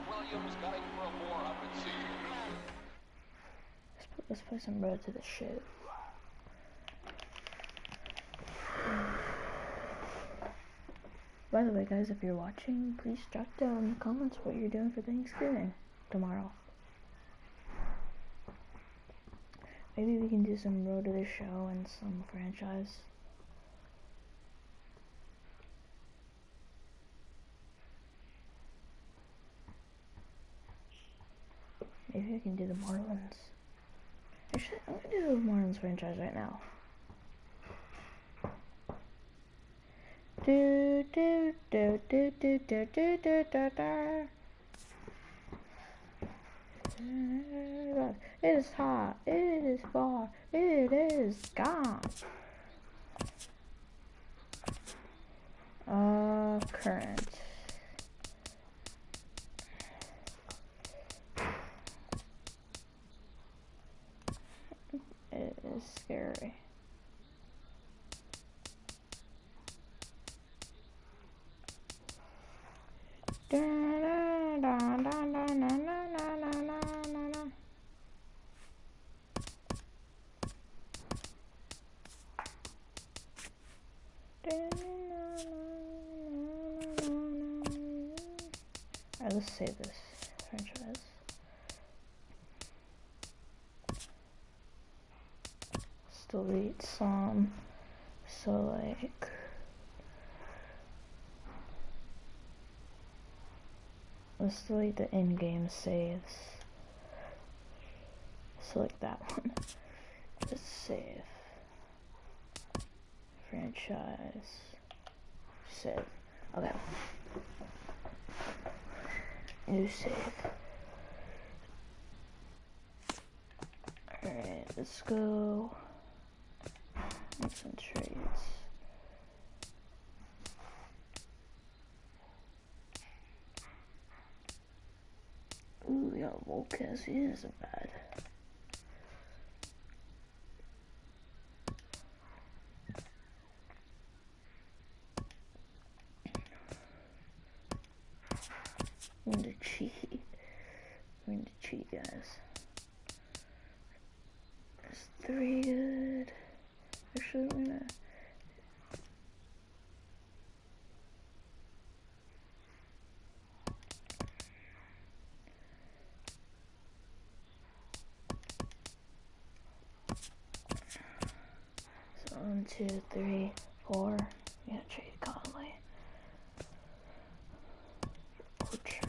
Williams gunning for a more up at 6. Let's play some Road to the Ship. By the way, guys, if you're watching, please drop down in the comments what you're doing for Thanksgiving tomorrow. Maybe we can do some Road to the Show and some franchise. Maybe we can do the Marlins. Actually, I'm gonna do the Marlins franchise right now. Do do do do do do do do do do. It is hot. It is far. It is gone. Current. It is scary. Da, da, da, da, da, da, da, da, da, da. Alright, let's save this franchise. Let's delete some. So like let's delete the in-game saves. Select that one. Just save. Franchise. Save. Okay. New save. Alright, let's go. Make some trades. Ooh, we got Volquez. He isn't bad. I'm going to cheat. I'm going to cheat, guys. That's 3 good. Actually, we're gonna. So 1, 2, 3, 4. We gotta trade Conley. Butcher.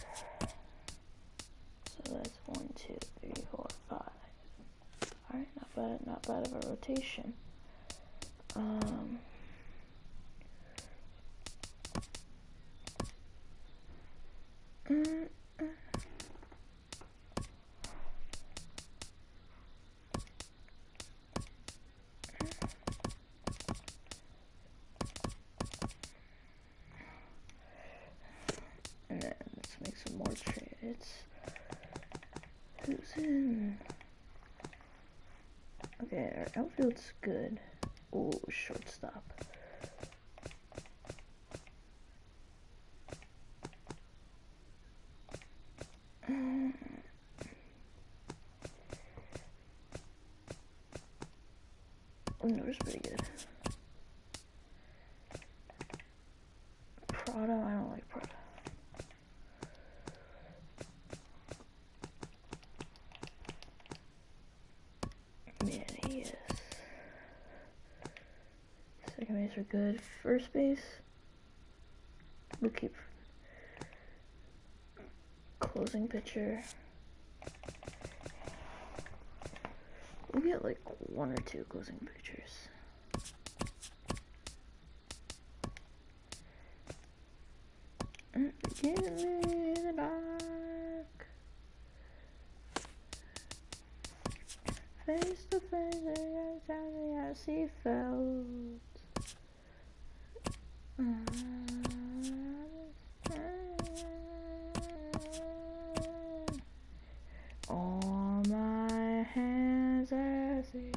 So that's 1, 2, 3, 4, 5. Alright, not bad of a rotation. And then let's make some more trades. Who's in? Okay, our outfield's good. Oh, shortstop. Lindor's pretty good. Prado, I don't like Prado. Man, he is. Second base are good. First base, we'll keep. Closing pitcher. We'll get like 1 or 2 closing pitchers. Give me the dark. Face to face, I see felt. All my hands are sealed.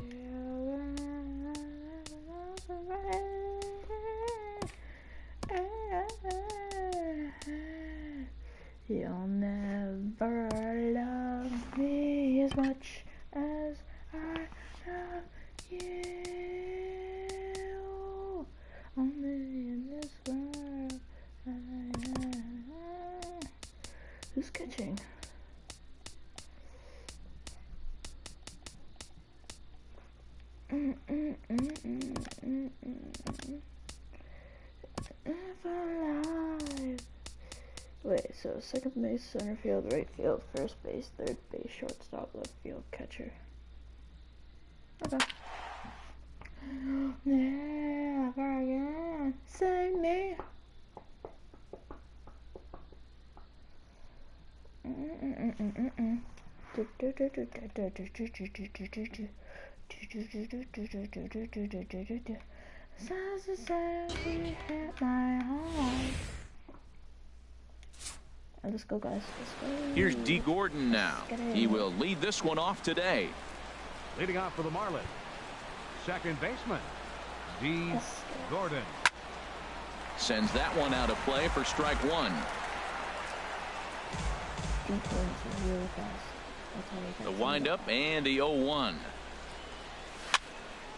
You'll never never love me as much as I love you. Only in this world. Who's catching? If alive. Wait, so second base, center field, right field, first base, third base, shortstop, left field, catcher. Okay. Never again. Save me. Let's go, guys. Let's go. Here's D. Gordon now. He will lead this one off today. Leading off for the Marlins, second baseman, D. Gordon. Sends that one out of play for strike one. Really fast. The windup and the 0-1.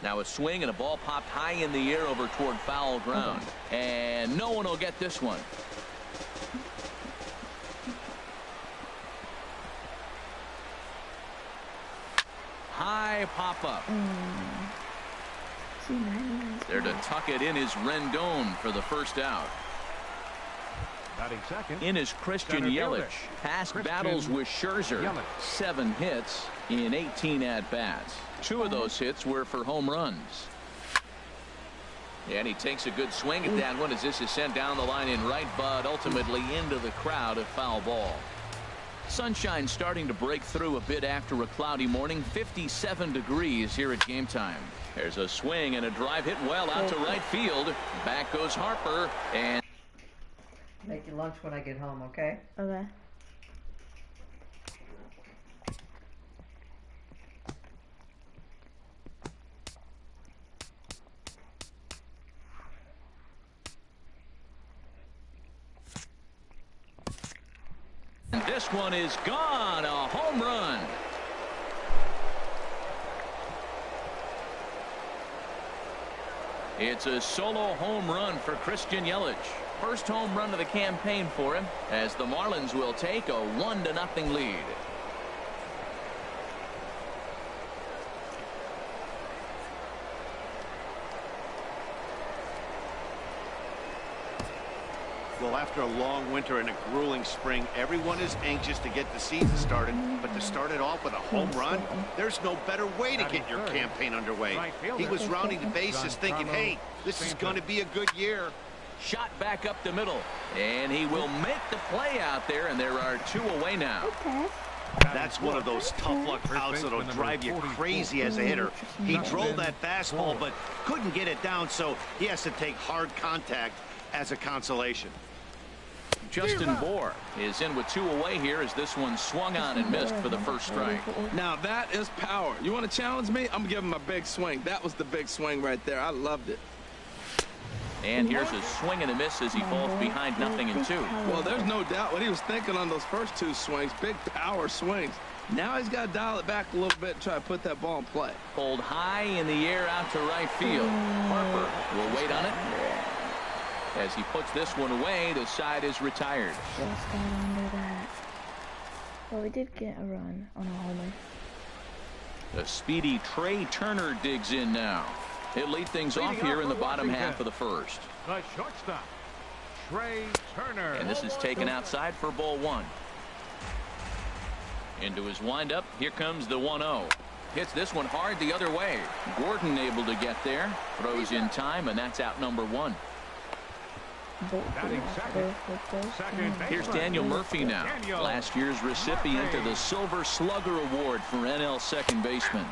Now a swing and a ball popped high in the air over toward foul ground. And no one will get this one. High pop-up. There to tuck it in is Rendon for the first out. Batting second. In is Christian Yelich. Past battles with Scherzer. 7 hits in 18 at-bats. 2 of those hits were for home runs. And he takes a good swing at that one as this is sent down the line in right, but ultimately into the crowd, a foul ball. Sunshine starting to break through a bit after a cloudy morning. 57 degrees here at game time. There's a swing and a drive hit well out to right field. Back goes Harper, and make you lunch when I get home, okay? Okay. and this one is gone. A home run. It's a solo home run for Christian Yelich. First home run of the campaign for him, as the Marlins will take a 1-0 lead. Well, after a long winter and a grueling spring, everyone is anxious to get the season started. But to start it off with a home run, there's no better way to get your campaign underway. He was rounding the bases thinking, hey, this is going to be a good year. Shot back up the middle, and he will make the play out there, and there are 2 away now. That's one of those tough luck outs that'll drive you crazy as a hitter. He drove that fastball, but couldn't get it down, so he has to take hard contact as a consolation. Justin Bour is in with 2 away here as this one swung on and missed for the first strike. Now that is power. You want to challenge me? I'm giving him a big swing. That was the big swing right there. I loved it. And here's a swing and a miss as he falls behind 0-2. Well, there's no doubt what he was thinking on those first 2 swings. Big power swings. Now he's got to dial it back a little bit and try to put that ball in play. Pulled high in the air out to right field. Harper will wait on it. As he puts this one away, the side is retired. Just got under that. Well, we did get a run on a homer. The speedy Trey Turner digs in now. He'll lead things off here in the bottom half of the first. The shortstop, Trey Turner. And this is taken outside for ball 1. Into his windup. Here comes the 1-0. Hits this one hard the other way. Gordon able to get there. Throws in time, and that's out number 1. Batting second. Here's Daniel Murphy now. Last year's recipient of the Silver Slugger Award for NL second baseman.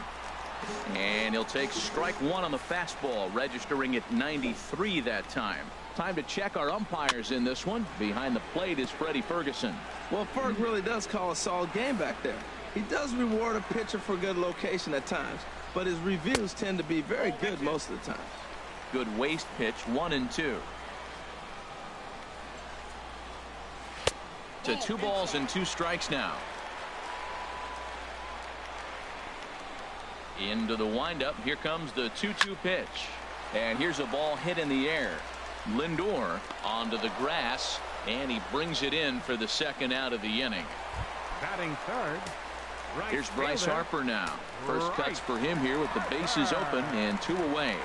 And he'll take strike 1 on the fastball, registering at 93 that time. Time to check our umpires in this one. Behind the plate is Freddie Ferguson. Well, Ferg really does call a solid game back there. He does reward a pitcher for good location at times, but his reviews tend to be very good most of the time. Good waste pitch, 1-2. To 2 balls and 2 strikes now. Into the windup. Here comes the 2-2 pitch. And here's a ball hit in the air. Lindor onto the grass, and he brings it in for the 2nd out of the inning. Batting third. Right Here's Bryce fielder. Harper now. First cuts for him here with the bases open and 2 away.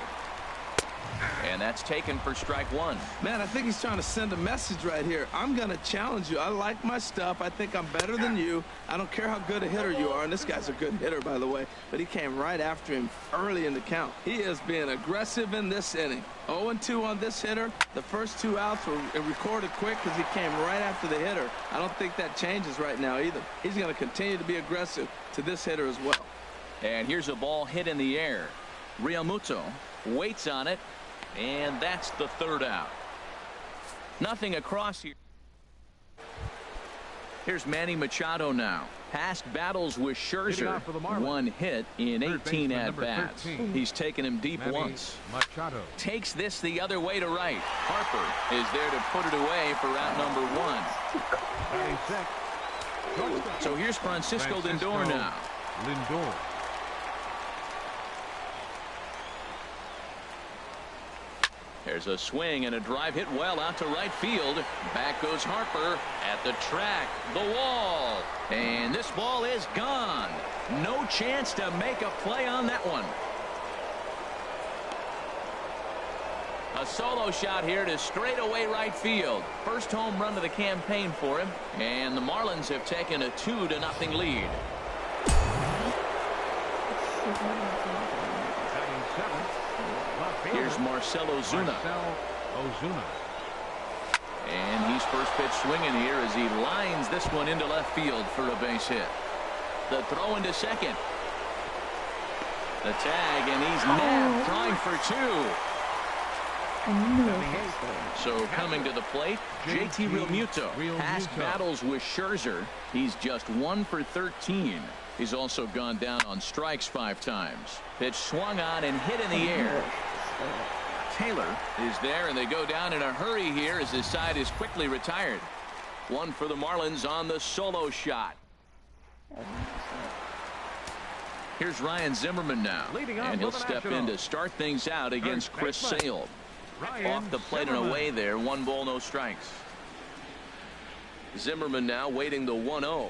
And that's taken for strike 1. Man, I think he's trying to send a message right here. I'm going to challenge you. I like my stuff. I think I'm better than you. I don't care how good a hitter you are. And this guy's a good hitter, by the way. But he came right after him early in the count. He is being aggressive in this inning. 0-2 on this hitter. The first 2 outs were recorded quick because he came right after the hitter. I don't think that changes right now either. He's going to continue to be aggressive to this hitter as well. And here's a ball hit in the air. Realmuto waits on it. And that's the 3rd out. Nothing across here. Here's Manny Machado now. Past battles with Scherzer. 1 hit in 18 at-bats. He's taken him deep once. Machado Takes this the other way to right. Harper is there to put it away for out number 1. So here's Francisco Lindor now. Lindor. There's a swing and a drive hit well out to right field. Back goes Harper at the track, the wall, and this ball is gone. No chance to make a play on that one. A solo shot here to straightaway right field. First home run of the campaign for him, and the Marlins have taken a 2-0 lead. Here's Marcell Ozuna. And he's first pitch swinging here as he lines this one into left field for a base hit. The throw into second. The tag, and he's nabbed, trying for 2. So coming to the plate, JT Realmuto. Past battles with Scherzer. He's just 1 for 13. He's also gone down on strikes 5 times. Pitch swung on and hit in the air. Taylor is there, and they go down in a hurry here as his side is quickly retired. 1 for the Marlins on the solo shot. Here's Ryan Zimmerman now, and he'll step in to start things out against Chris Sale. Off the plate and away there. 1 ball, no strikes. Zimmerman now waiting the 1-0.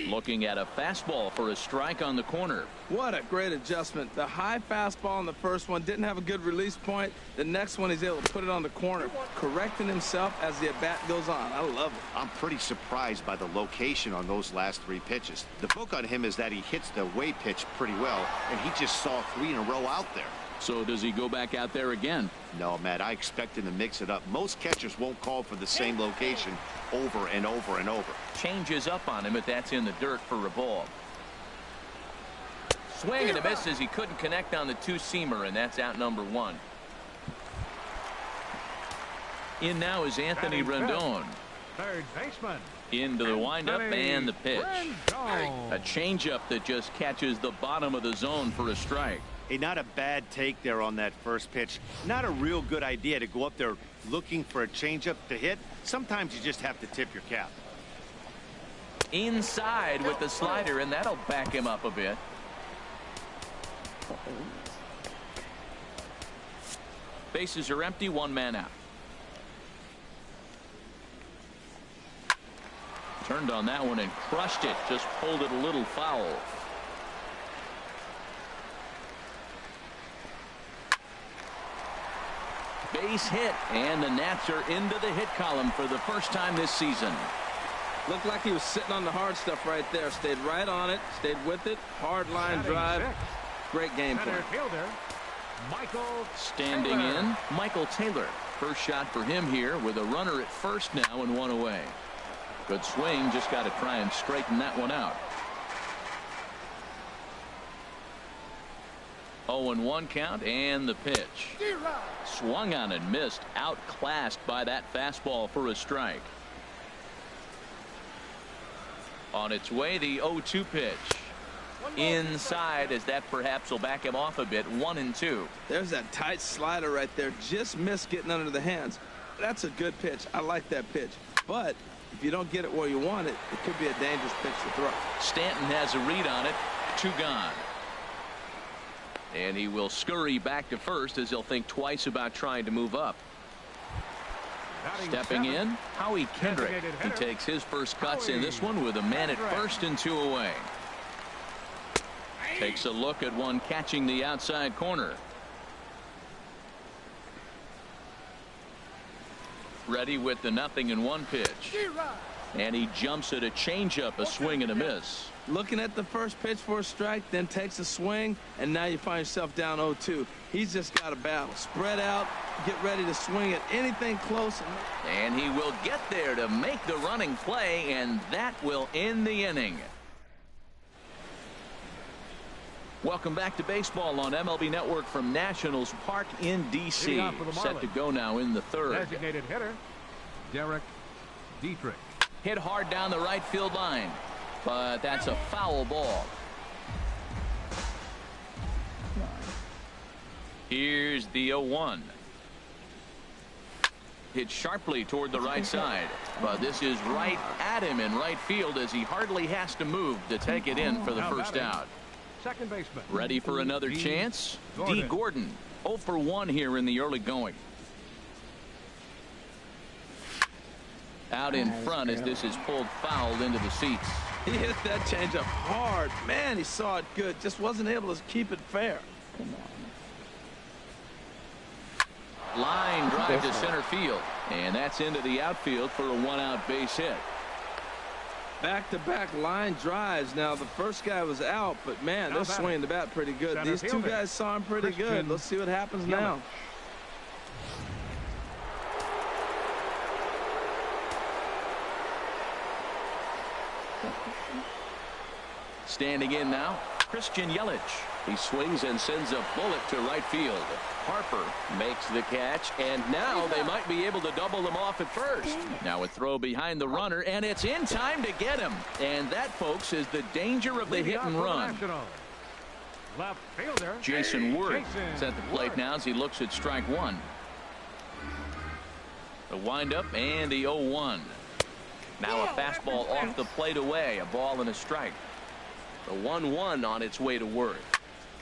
Looking at a fastball for a strike on the corner. What a great adjustment. The high fastball in the first one didn't have a good release point. The next one he's able to put it on the corner, correcting himself as the at-bat goes on. I love it. I'm pretty surprised by the location on those last 3 pitches. The book on him is that he hits the away pitch pretty well, and he just saw 3 in a row out there. So does he go back out there again? No, Matt, I expect him to mix it up. Most catchers won't call for the same location over and over and over. Changes up on him, but that's in the dirt for a ball. Swing and a miss as he couldn't connect on the 2-seamer, and that's out number 1. In now is Anthony Rendon. Third baseman. Into the windup and the pitch. A changeup that just catches the bottom of the zone for a strike. Hey, not a bad take there on that first pitch. Not a real good idea to go up there looking for a changeup to hit. Sometimes you just have to tip your cap. Inside with the slider, and that'll back him up a bit. Bases are empty, 1 man out. Turned on that one and crushed it. Just pulled it a little foul. Base hit, and the Nats are into the hit column for the first time this season. Looked like he was sitting on the hard stuff right there. Stayed right on it, stayed with it. Hard line drive. Great game plan. Standing in, Michael Taylor. First shot for him here with a runner at first now and 1 away. Good swing, just got to try and straighten that one out. 0-1 count, and the pitch. Swung on and missed, outclassed by that fastball for a strike. On its way, the 0-2 pitch. Inside, as that perhaps will back him off a bit. 1-2. There's that tight slider right there. Just missed getting under the hands. That's a good pitch. I like that pitch. But If you don't get it where you want it, it could be a dangerous pitch to throw. Stanton has a read on it. 2 gone. And he will scurry back to first as he'll think twice about trying to move up. Stepping in, Howie Kendrick. He takes his first cuts in this one with a man at first and 2 away. Takes a look at one catching the outside corner. Ready with the 0-1 pitch. And he jumps at a changeup, a swing and a miss. Looking at the first pitch for a strike, then takes a swing, and now you find yourself down 0-2. He's just got a battle. Spread out, get ready to swing at anything close. And he will get there to make the running play, and that will end the inning. Welcome back to baseball on MLB Network from Nationals Park in D.C. Set to go now in the 3rd. Designated hitter, Derek Dietrich. Hit hard down the right field line, but that's a foul ball. Here's the 0-1. Hit sharply toward the right side, but this is right at him in right field as he hardly has to move to take it in for the first out. Second baseman. Ready for another chance? D. Gordon. 0 for 1 here in the early going. Out in front as this is pulled foul into the seats. He hit that changeup hard. Man, he saw it good. Just wasn't able to keep it fair. Line drive to center field. And that's into the outfield for a 1-out base hit. Back-to-back line drives. Now, the first guy was out, but, man, they're swinging the bat pretty good. These 2 guys saw him pretty good. Let's see what happens now. Standing in now, Christian Yelich. He swings and sends a bullet to right field. Harper makes the catch, and now they might be able to double them off at first. Now a throw behind the runner, and it's in time to get him. And that, folks, is the danger of the hit and run. Left fielder Jason Wood is at the plate now as he looks at strike 1. The windup and the 0-1. Now a fastball off the plate away, a ball and a strike. The 1-1 on its way to work.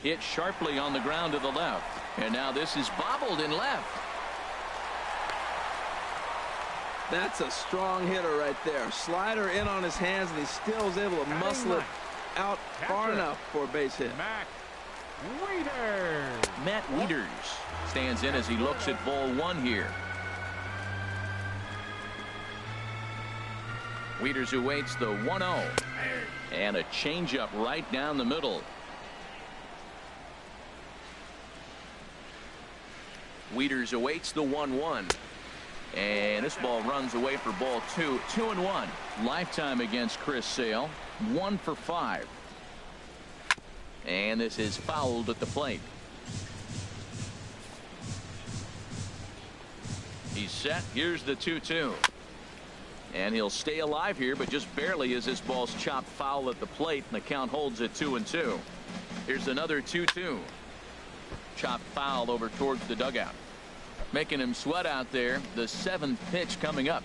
Hit sharply on the ground to the left. And now this is bobbled in left. That's a strong hitter right there. Slider in on his hands, and he still is able to muscle it out far enough for a base hit. Matt Wieters. Matt Wieters stands in as he looks at ball 1 here. Wieters awaits the 1-0. And a changeup right down the middle. Wieters awaits the 1-1. And this ball runs away for ball 2. 2-1. Lifetime against Chris Sale. 1 for 5. And this is fouled at the plate. He's set. Here's the 2-2. And he'll stay alive here, but just barely as this ball's chopped foul at the plate, and the count holds at 2-2. Here's another 2-2. Chopped foul over towards the dugout. Making him sweat out there. The 7th pitch coming up.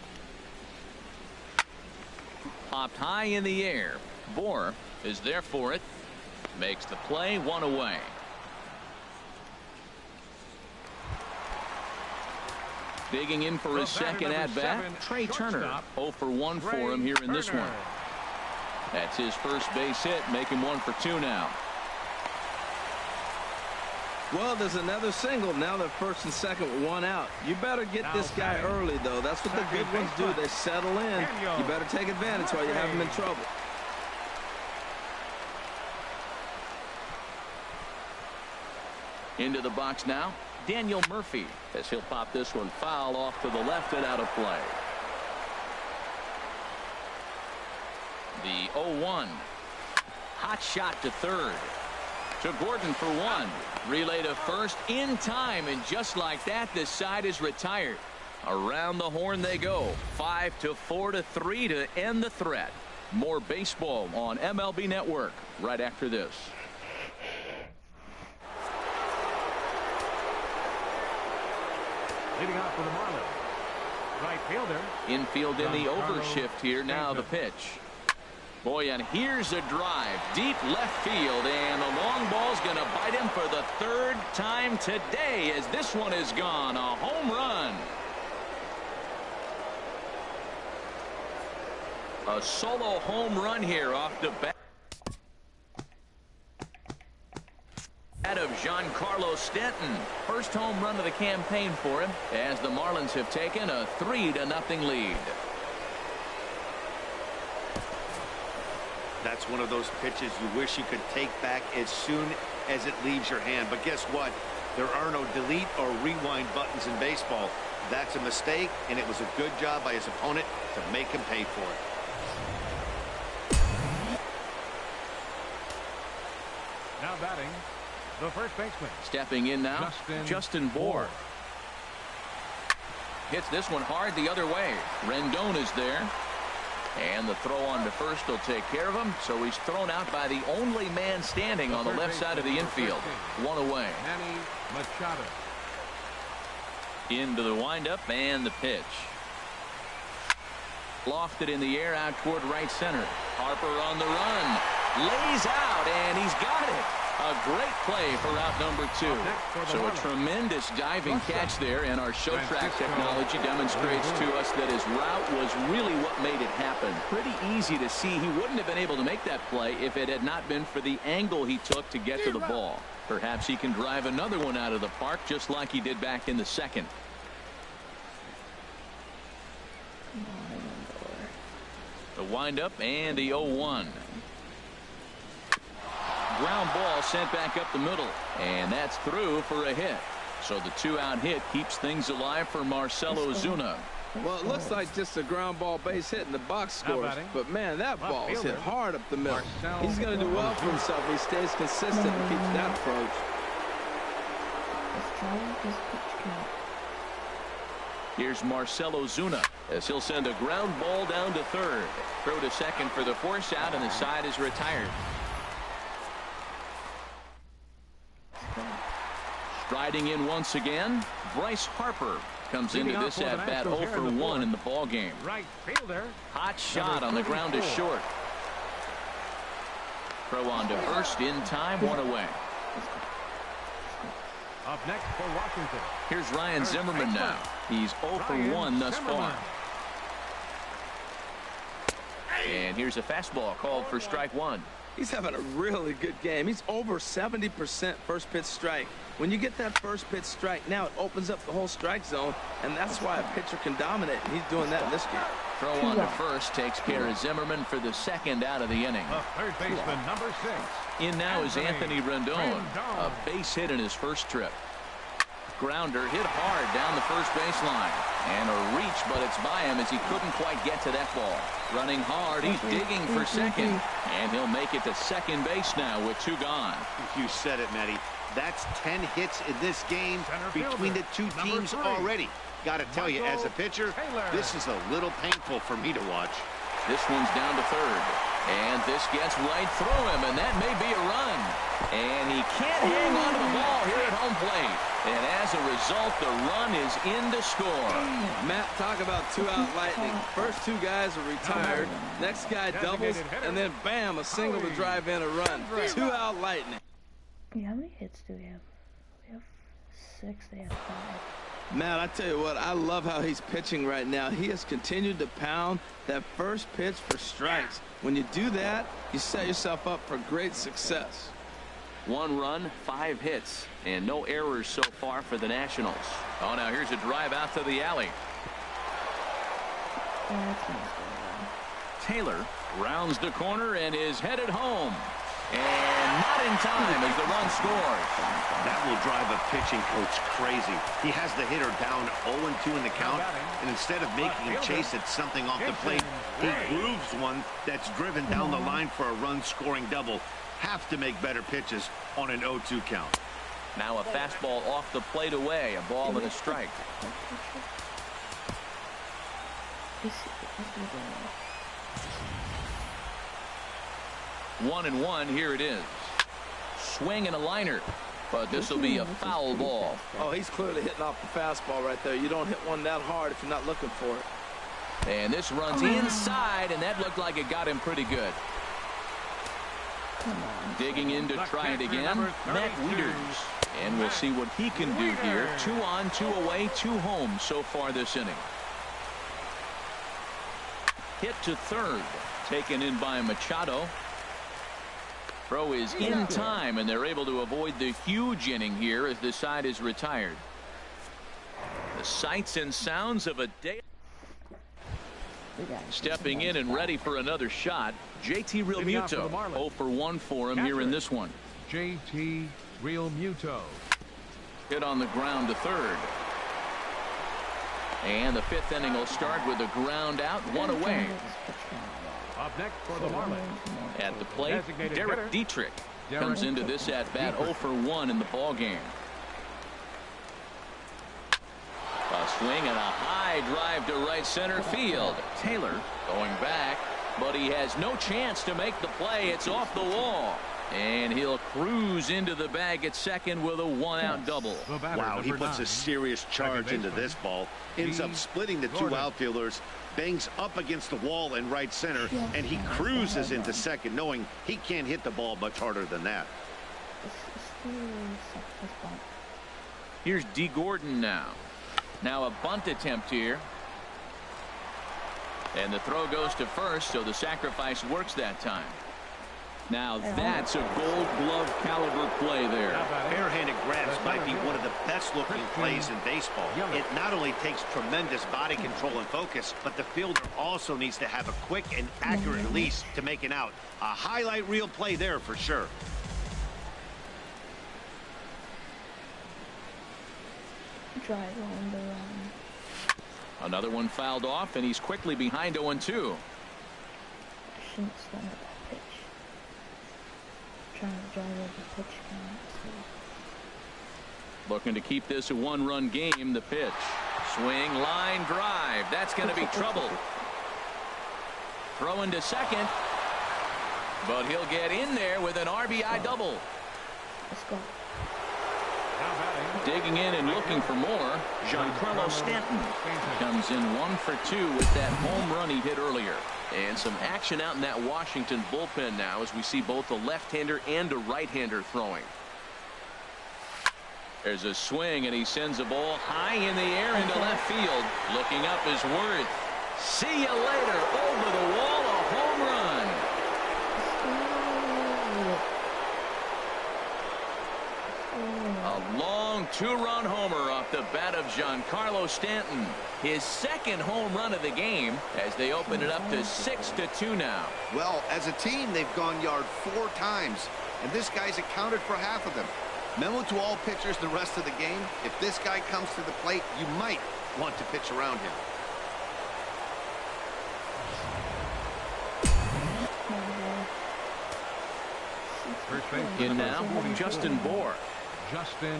Popped high in the air. Bohr is there for it. Makes the play, 1 away. Digging in for his second at-bat, Trey Turner. 0 for 1 for him here in this one. That's his first base hit, making 1 for 2 now. Well, there's another single. Now they're first and second with 1 out. You better get this guy early, though. That's what the good ones do. They settle in. You better take advantage while you have them in trouble. Into the box now, Daniel Murphy, as he'll pop this one foul off to the left and out of play. The 0-1. Hot shot to third. To Gordon for 1. Relay to first in time, and just like that, this side is retired. Around the horn they go. 5-4-3 to end the threat. More baseball on MLB Network right after this. Leading off for the Marlins, Right fielder. Infield in the overshift here. Now the pitch. Boy, and here's a drive. Deep left field. And the long ball's going to bite him for the third time today as this one is gone. A home run. A solo home run here off the bat of Giancarlo Stanton. First home run of the campaign for him as the Marlins have taken a 3-0 lead. That's one of those pitches you wish you could take back as soon as it leaves your hand. But guess what? There are no delete or rewind buttons in baseball. That's a mistake, and it was a good job by his opponent to make him pay for it. Now batting, the first baseman. Stepping in now, Justin Bour. Hits this one hard the other way. Rendon is there. And the throw on to first will take care of him. So he's thrown out by the only man standing on the left side of the infield. One away. Manny Machado. Into the windup and the pitch. Lofted in the air out toward right center. Harper on the run. Lays out, and he's got it. A great play for out number 2. So a tremendous diving catch there, and our show track technology demonstrates to us that his route was really what made it happen. Pretty easy to see he wouldn't have been able to make that play if it had not been for the angle he took to get to the ball. Perhaps he can drive another one out of the park just like he did back in the second. The windup and the 0-1. Ground ball sent back up the middle, and that's through for a hit. So the 2-out hit keeps things alive for Marcell Ozuna. Well, it looks like just a ground ball base hit and the box scores. But, man, that ball is hit hard up the middle. He's going to do well for himself if he stays consistent and keeps that approach. Here's Marcell Ozuna as he'll send a ground ball down to third. Throw to second for the force out, and the side is retired. Striding in once again, Bryce Harper comes into this at bat 0 for 1 in the ball game. Right fielder. Hot shot on the ground is short. Throw on to first in time, 1 away. Up next for Washington. Here's Ryan Zimmerman now. He's 0 for 1 thus far. And here's a fastball called for strike 1. He's having a really good game. He's over 70% first pitch strike. When you get that first pitch strike, now it opens up the whole strike zone, and that's why a pitcher can dominate, and he's doing that in this game. Throw on to first takes care of Zimmerman for the second out of the inning. The third baseman, number 6. In now is Anthony Rendon. A base hit in his first trip. Grounder hit hard down the first baseline. And a reach, but it's by him as he couldn't quite get to that ball. Running hard, he's digging for second. And he'll make it to second base now with 2 gone. You said it, Matty. That's 10 hits in this game between the two teams already. Got to tell you, as a pitcher, this is a little painful for me to watch. This one's down to third. And this gets right through him, and that may be a run. And he can't hang on to the ball here at home plate. And as a result, the run is in to score. Matt, talk about 2-out lightning. First 2 guys are retired. Next guy doubles, and then bam, a single to drive in a run. 2-out lightning. Yeah, how many hits do we have? We have 6, they have 5. Matt, I tell you what, I love how he's pitching right now. He has continued to pound that first pitch for strikes. When you do that, you set yourself up for great success. 1 run, 5 hits, and no errors so far for the Nationals. Oh, now here's a drive out to the alley. Taylor rounds the corner and is headed home. And not in time as the run scores. That will drive a pitching coach crazy. He has the hitter down 0-2 in the count, and instead of making him chase at something off the plate, he grooves one that's driven down the line for a run-scoring double. Have to make better pitches on an 0-2 count. Now a fastball off the plate away, a ball and a strike. 1-1, here it is. Swing and a liner. But this will be a foul ball. Oh, he's clearly hitting off the fastball right there. You don't hit one that hard if you're not looking for it. And this runs inside, and that looked like it got him pretty good. Digging in to try it again, Matt Wieters. And we'll see what he can do here. 2 on, 2 away, 2 home so far this inning. Hit to third, taken in by Machado. Throw is in time, and they're able to avoid the huge inning here as the side is retired. The sights and sounds of a day. Stepping in and ready for another shot, JT Realmuto. 0 for 1 for him here in this one. JT Realmuto. Hit on the ground to third. And the 5th inning will start with a ground out, 1 away. Up next for the Marlins. At the plate, Derek Dietrich comes into this at bat 0 for 1 in the ball game. A swing and a high drive to right center field. Taylor going back, but he has no chance to make the play. It's off the wall. And he'll cruise into the bag at second with a 1-out double. Wow, he puts a serious charge into this ball. Ends up splitting the 2 outfielders, bangs up against the wall in right center, and he cruises into second, knowing he can't hit the ball much harder than that. Here's D. Gordon now. Now a bunt attempt here. And the throw goes to first, so the sacrifice works that time. Now that's a Gold Glove caliber play there. Barehanded grabs might be one of the best looking plays in baseball. It not only takes tremendous body control and focus, but the fielder also needs to have a quick and accurate release to make an out. A highlight reel play there for sure. Drive on the run. Another one fouled off, and he's quickly behind 0-2. Shouldn't stand at that pitch. Trying to drive over the pitch count. Looking to keep this a 1-run game. The pitch. Swing, line drive. That's going to be trouble. Throwing to second. But he'll get in there with an RBI double. Let's go. Digging in and looking for more, Giancarlo Stanton comes in 1 for 2 with that home run he hit earlier. And some action out in that Washington bullpen now as we see both a left-hander and a right-hander throwing. There's a swing, and he sends a ball high in the air into left field. Looking up is Worth. See you later. Over the wall, a home run. A long 2-run homer off the bat of Giancarlo Stanton. His second home run of the game as they open it up to 6-2 now. Well, as a team, they've gone yard 4 times, and this guy's accounted for half of them. Memo to all pitchers the rest of the game: if this guy comes to the plate, you might want to pitch around him. In now, Justin Bour. Justin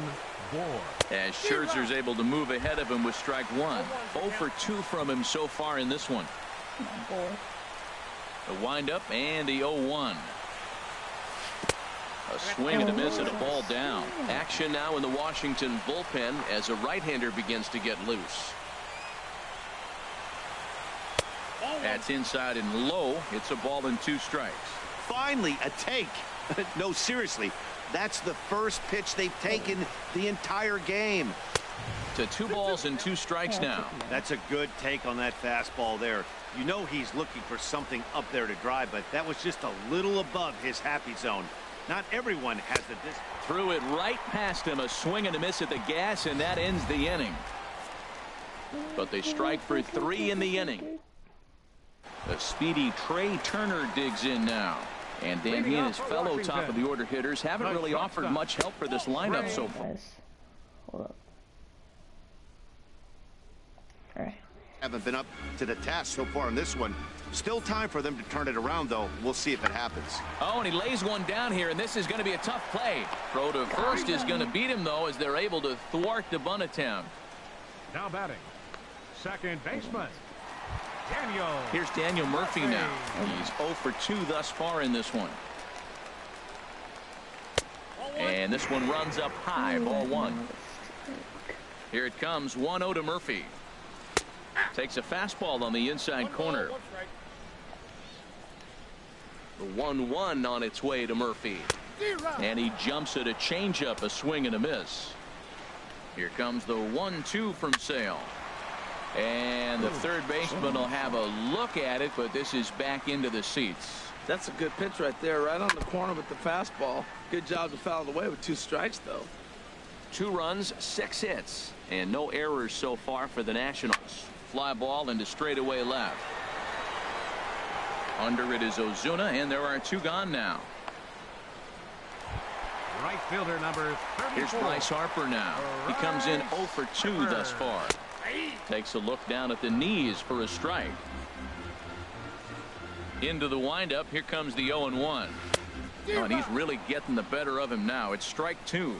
Bour. As Scherzer's able to move ahead of him with strike 1. 0 for 2 from him so far in this one. The windup and the 0-1. A swing and a miss and a ball down. Action now in the Washington bullpen as a right-hander begins to get loose. That's inside and low. It's a ball and 2 strikes. Finally, a take. No, seriously, that's the first pitch they've taken the entire game. To 2 balls and 2 strikes now. That's a good take on that fastball there. You know he's looking for something up there to drive, but that was just a little above his happy zone. Not everyone has the distance. Threw it right past him. A swing and a miss at the gas, and that ends the inning. But they strike for 3 in the inning. The speedy Trey Turner digs in now. And Dan he and his fellow top of the order hitters haven't really offered much help for this lineup so far. Hold up. All right. Haven't been up to the task so far in this one. Still time for them to turn it around, though. We'll see if it happens. Oh, and he lays one down here, and this is going to be a tough play. Throw to first is going to beat him, though, as they're able to thwart the bunt attempt. Now batting, second baseman, Daniel. Here's Daniel Murphy now. He's 0 for 2 thus far in this one. And this one runs up high, ball one. Here it comes, 1-0 to Murphy. Takes a fastball on the inside corner. The 1-1 on its way to Murphy. And he jumps at a changeup, a swing and a miss. Here comes the 1-2 from Sale. And the third baseman will have a look at it, but this is back into the seats. That's a good pitch right there, right on the corner with the fastball. Good job to foul it away with 2 strikes, though. 2 runs, 6 hits, and no errors so far for the Nationals. Fly ball into straightaway left. Under it is Ozuna, and there are 2 gone now. Right fielder number 34. Here's Bryce Harper now. He comes in 0 for 2 thus far. Takes a look down at the knees for a strike. Into the windup. Here comes the 0-1. Oh, and he's really getting the better of him now. It's strike 2.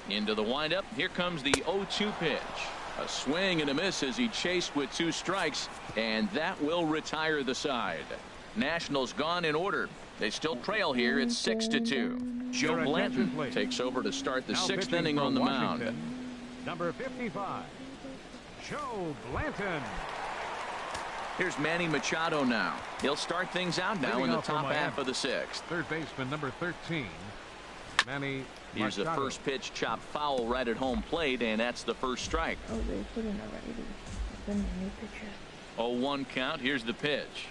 Into the windup. Here comes the 0-2 pitch. A swing and a miss as he chased with 2 strikes, and that will retire the side. Nationals gone in order. They still trail here. It's 6-2. Joe Blanton takes over to start the 6th inning on the mound. Number 55, Joe Blanton. Here's Manny Machado now. He'll start things out now in the top half of the 6th. Third baseman number 13, Manny Here's Machado. the first pitch, chopped foul right at home plate, and that's the first strike. Oh, they put in already. It's in the new picture. 0-1 count. Here's the pitch.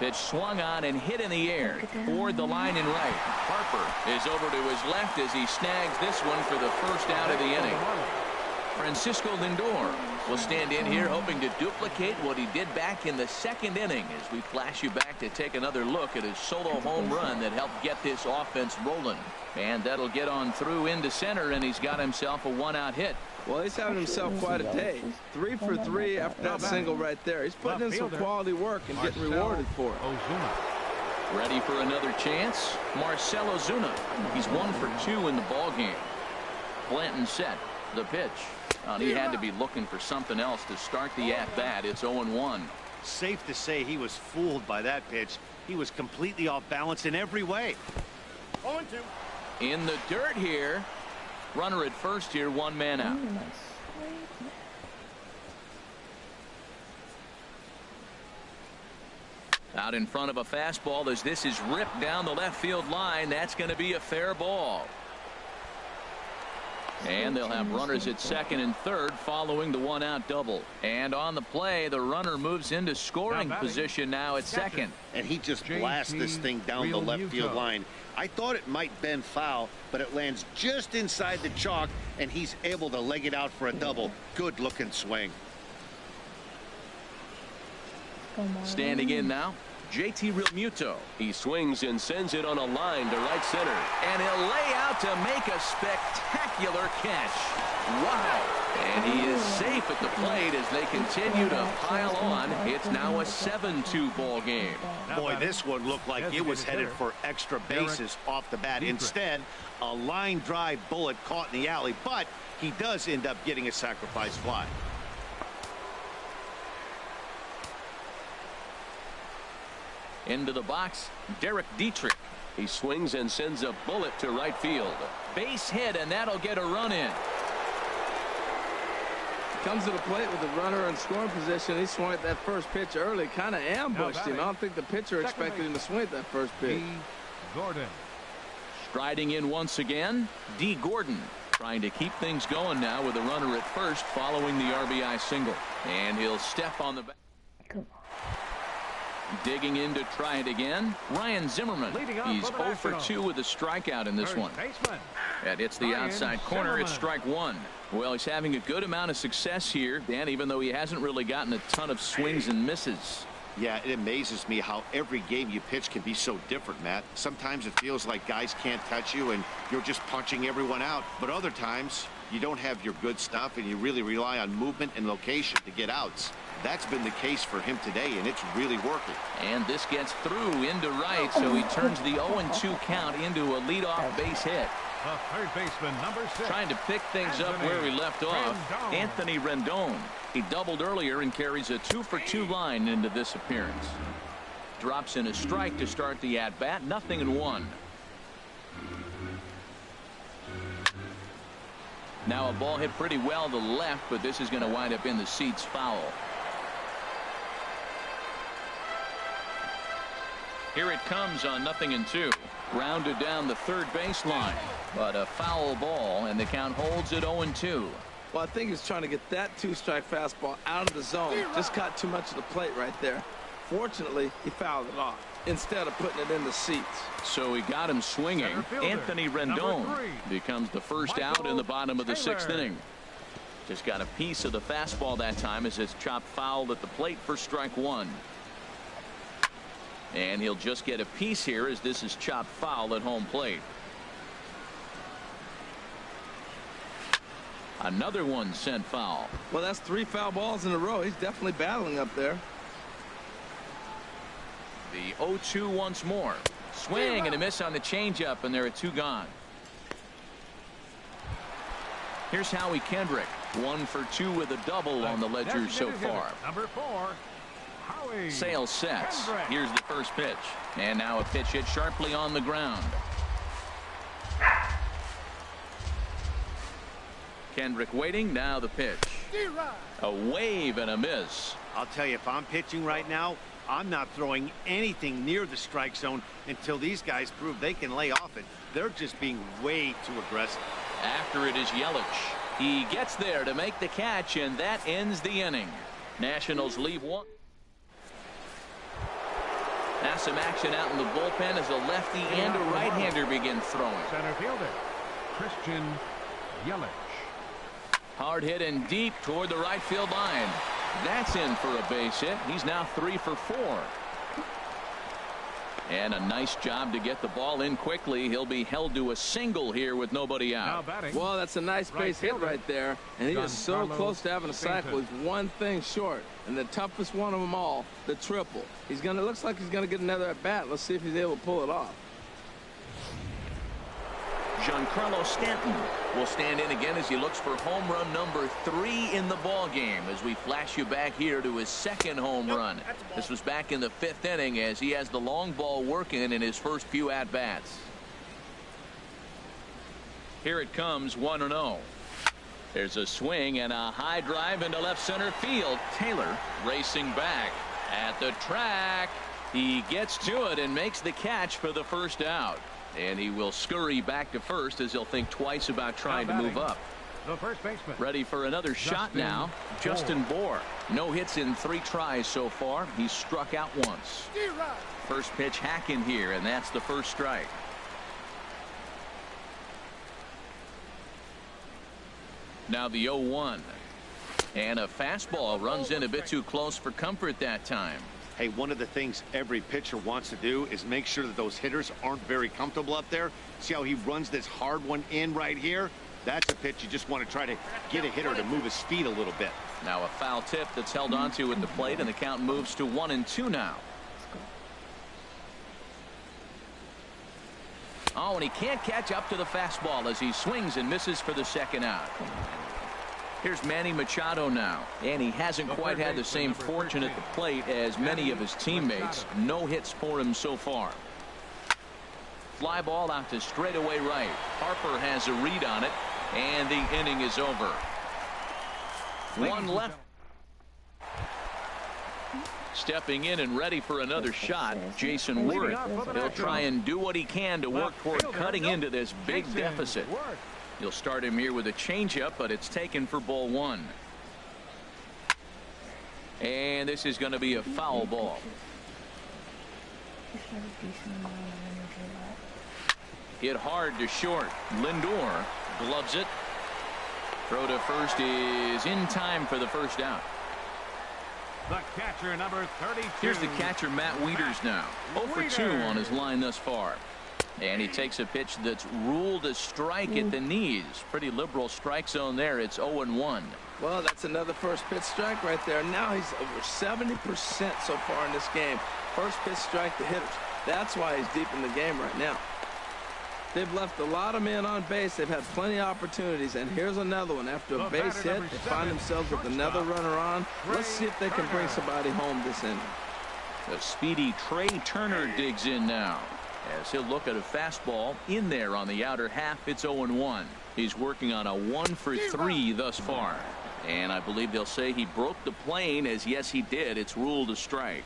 Pitch swung on and hit in the air toward the line and right. Harper is over to his left as he snags this one for the first out of the inning. Francisco Lindor will stand in here hoping to duplicate what he did back in the 2nd inning as we flash you back to take another look at his solo home run that helped get this offense rolling. And that'll get on through into center, and he's got himself a 1-out hit. Well, he's having himself quite a day. 3 for 3 after that single right there. He's putting in some quality work and getting rewarded for it. Ozuna. Ready for another chance? Marcell Ozuna. He's 1 for 2 in the ball game. Blanton set. The pitch. He had to be looking for something else to start the at-bat. It's 0-1. Safe to say he was fooled by that pitch. He was completely off balance in every way. 0-2. In the dirt here. Runner at first here, 1 man out. Out in front of a fastball as this is ripped down the left field line. That's going to be a fair ball. And they'll have runners at 2nd and 3rd following the 1-out double. And on the play, the runner moves into scoring position now at 2nd. And he just blasts this thing down the left field line. I thought it might bend foul, but it lands just inside the chalk, and he's able to leg it out for a double. Good looking swing. Standing in now, JT Realmuto. He swings and sends it on a line to right center. And he'll lay out to make a spectacular catch. Wow. And he is safe at the plate as they continue to pile on. It's now a 7-2 ball game. Boy, this one looked like it was headed for extra bases off the bat. Instead, a line drive bullet caught in the alley, but he does end up getting a sacrifice fly. Into the box, Derek Dietrich. He swings and sends a bullet to right field. Base hit, and that'll get a run in. Comes to the plate with the runner in scoring position. He swung at that first pitch early, kind of ambushed him. I don't think the pitcher expected him to swing at that first pitch. D. Gordon. Striding in once again, D. Gordon. Trying to keep things going now with a runner at first following the RBI single. And he'll step on the back. Digging in to try it again, Ryan Zimmerman. He's 0 for 2 with a strikeout in this one. That hits the outside corner. It's strike 1. Well, he's having a good amount of success here, Dan, even though he hasn't really gotten a ton of swings and misses. Yeah, it amazes me how every game you pitch can be so different, Matt. Sometimes it feels like guys can't touch you and you're just punching everyone out. But other times, you don't have your good stuff and you really rely on movement and location to get outs. That's been the case for him today, and it's really working. And this gets through into right, so he turns the 0-2 count into a leadoff base hit. The third baseman, number 6. Trying to pick things up where he left off, Anthony Rendon. He doubled earlier and carries a 2 for 2 line into this appearance. Drops in a strike to start the at-bat, 0-1. Now a ball hit pretty well to the left, but this is going to wind up in the seats foul. Here it comes on 0-2. Grounded down the third baseline, but a foul ball, and the count holds at 0-2. Well, I think he's trying to get that two-strike fastball out of the zone. Just caught too much of the plate right there. Fortunately, he fouled it off instead of putting it in the seats. So he got him swinging. Anthony Rendon becomes the first out in the bottom of the sixth inning. Just got a piece of the fastball that time as it's chopped foul at the plate for strike one. And he'll just get a piece here as this is chopped foul at home plate. Another one sent foul. Well, that's 3 foul balls in a row. He's definitely battling up there. The 0-2 once more. Swing and a miss on the changeup, and there are 2 gone. Here's Howie Kendrick. 1 for 2 with a double on the ledger so far. Number 4, Howie. Sale sets. Kendrick. Here's the first pitch. And now a pitch hit sharply on the ground. Kendrick waiting. Now the pitch. A wave and a miss. I'll tell you, if I'm pitching right now, I'm not throwing anything near the strike zone until these guys prove they can lay off it. They're just being way too aggressive. After it is Yelich. He gets there to make the catch, and that ends the inning. Nationals leave 1. Now some action out in the bullpen as a lefty and a right-hander begin throwing. Center fielder, Christian Yelich. Hard hit and deep toward the right field line. That's in for a base hit. He's now 3 for 4. And a nice job to get the ball in quickly. He'll be held to a single here with nobody out. Well, that's a nice base hit right there. And he is so close to having a cycle. He's one thing short. And the toughest one of them all, the triple. Looks like he's gonna get another at bat. Let's see if he's able to pull it off. Giancarlo Stanton will stand in again as he looks for home run number 3 in the ball game as we flash you back here to his second home run. This was back in the 5th inning as he has the long ball working in his first few at bats. Here it comes 1-0. There's a swing and a high drive into left center field. Taylor racing back at the track. He gets to it and makes the catch for the first out. And he will scurry back to first as he'll think twice about trying to move up. The first baseman. Ready for another shot now. Justin Bour. No hits in 3 tries so far. He's struck out once. First pitch hacking here, and that's the first strike. Now the 0-1. And a fastball runs in a bit too close for comfort that time. Hey, one of the things every pitcher wants to do is make sure that those hitters aren't very comfortable up there. See how he runs this hard one in right here? That's a pitch you just want to try to get a hitter to move his feet a little bit. Now a foul tip that's held onto at the plate, and the count moves to 1-2 now. Oh, and he can't catch up to the fastball as he swings and misses for the second out. Here's Manny Machado now, and he hasn't quite had the same fortune at the plate as many of his teammates. No hits for him so far. Fly ball out to straightaway right. Harper has a read on it, and the inning is over. 1 left. Stepping in and ready for another shot, Jason Worth. He'll try and do what he can to work toward cutting into this big deficit. You'll start him here with a changeup, but it's taken for ball 1. And this is going to be a foul ball. Hit hard to short. Lindor gloves it. Throw to first is in time for the first out. The catcher, number 32. Here's the catcher, Matt Wieters now. 0 for 2 on his line thus far. And he takes a pitch that's ruled a strike at the knees. Pretty liberal strike zone there. It's 0-1. Well, that's another first pitch strike right there. Now he's over 70% so far in this game. First pitch strike to hitters. That's why he's deep in the game right now. They've left a lot of men on base. They've had plenty of opportunities. And here's another one. After a base hit, they find themselves with another runner on. Let's see if they can bring somebody home this inning. The speedy Trey Turner digs in now. as he'll look at a fastball in there on the outer half. It's 0-1. He's working on a 1-for-3 thus far. And I believe they'll say he broke the plane, as yes he did. It's ruled a strike.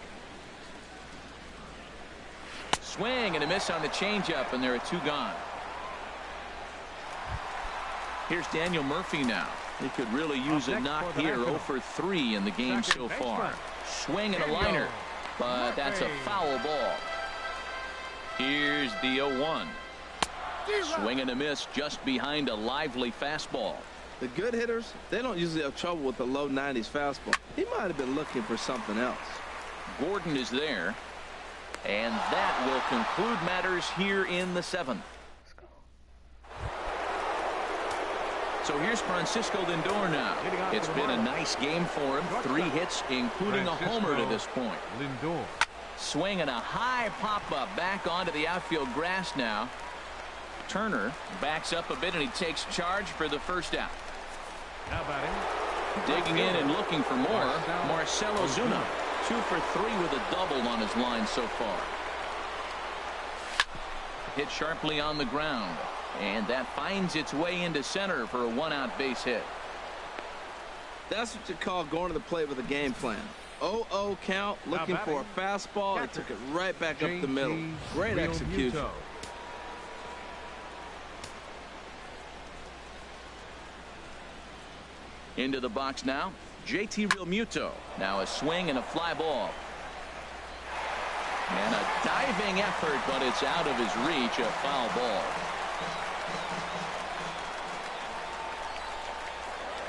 Swing and a miss on the changeup, and there are 2 gone. Here's Daniel Murphy now. He could really use a knock here. 0-for-3 in the game so far. Swing and a liner, but that's a foul ball. Here's the 0-1. Swing and a miss just behind a lively fastball. The good hitters, they don't usually have trouble with the low 90s fastball. He might have been looking for something else. Gordon is there. And that will conclude matters here in the 7th. So here's Francisco Lindor now. It's been a nice game for him. 3 hits, including a homer to this point. Lindor. Swing and a high pop-up back onto the outfield grass now. Turner backs up a bit, and he takes charge for the first out. How about him? Digging in and looking for more, Marcell Ozuna. 2-for-3 with a double on his line so far. Hit sharply on the ground, and that finds its way into center for a 1-out base hit. That's what you call going to the plate with a game plan. 0-0 count, looking for a fastball, and took it right back up the middle. Great execution. Into the box now, JT Realmuto. Now a swing and a fly ball. And a diving effort, but it's out of his reach, a foul ball.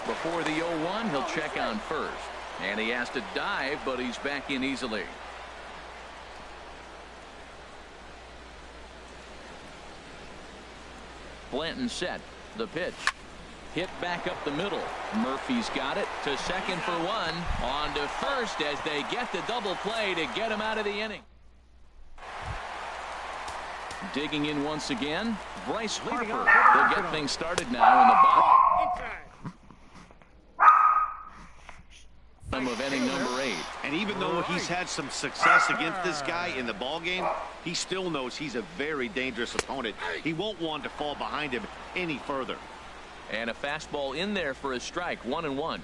Before the 0-1, he'll check on first. And he has to dive, but he's back in easily. Blanton set. The pitch. Hit back up the middle. Murphy's got it to second for 1. On to first as they get the double play to get him out of the inning. Digging in once again, Bryce Harper. They'll get things started now in the bottom of inning number 8. And even though he's had some success against this guy in the ballgame, he still knows he's a very dangerous opponent. He won't want to fall behind him any further. And a fastball in there for a strike. 1-1.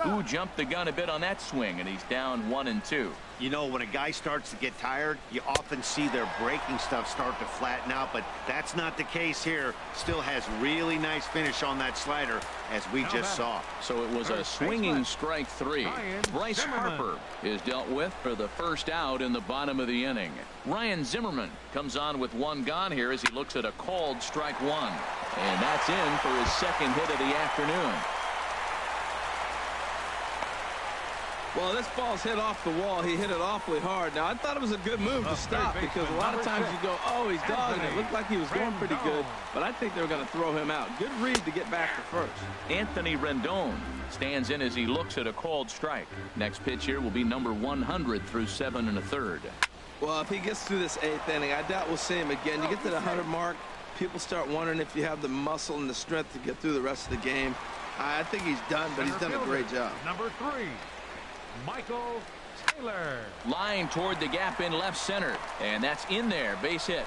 Who jumped the gun a bit on that swing, and he's down 1-2. You know, when a guy starts to get tired, you often see their breaking stuff start to flatten out, but that's not the case here. Still has really nice finish on that slider, as we just saw. So it was a swinging strike 3. Bryce Harper is dealt with for the first out in the bottom of the inning. Ryan Zimmerman comes on with 1 gone here as he looks at a called strike 1. And that's in for his 2nd hit of the afternoon. Well, this ball's hit off the wall. He hit it awfully hard. Now, I thought it was a good move to stop because a lot of times you go, oh, he's dogging it. Looked like he was going pretty good, but I think they were going to throw him out. Good read to get back to first. Anthony Rendon stands in as he looks at a called strike. Next pitch here will be number 100 through 7 1/3. Well, if he gets through this 8th inning, I doubt we'll see him again. You get to the 100 mark, people start wondering if you have the muscle and the strength to get through the rest of the game. I think he's done, but he's done a great job. Number 3. Michael Taylor. Line toward the gap in left center, and that's in there. Base hit.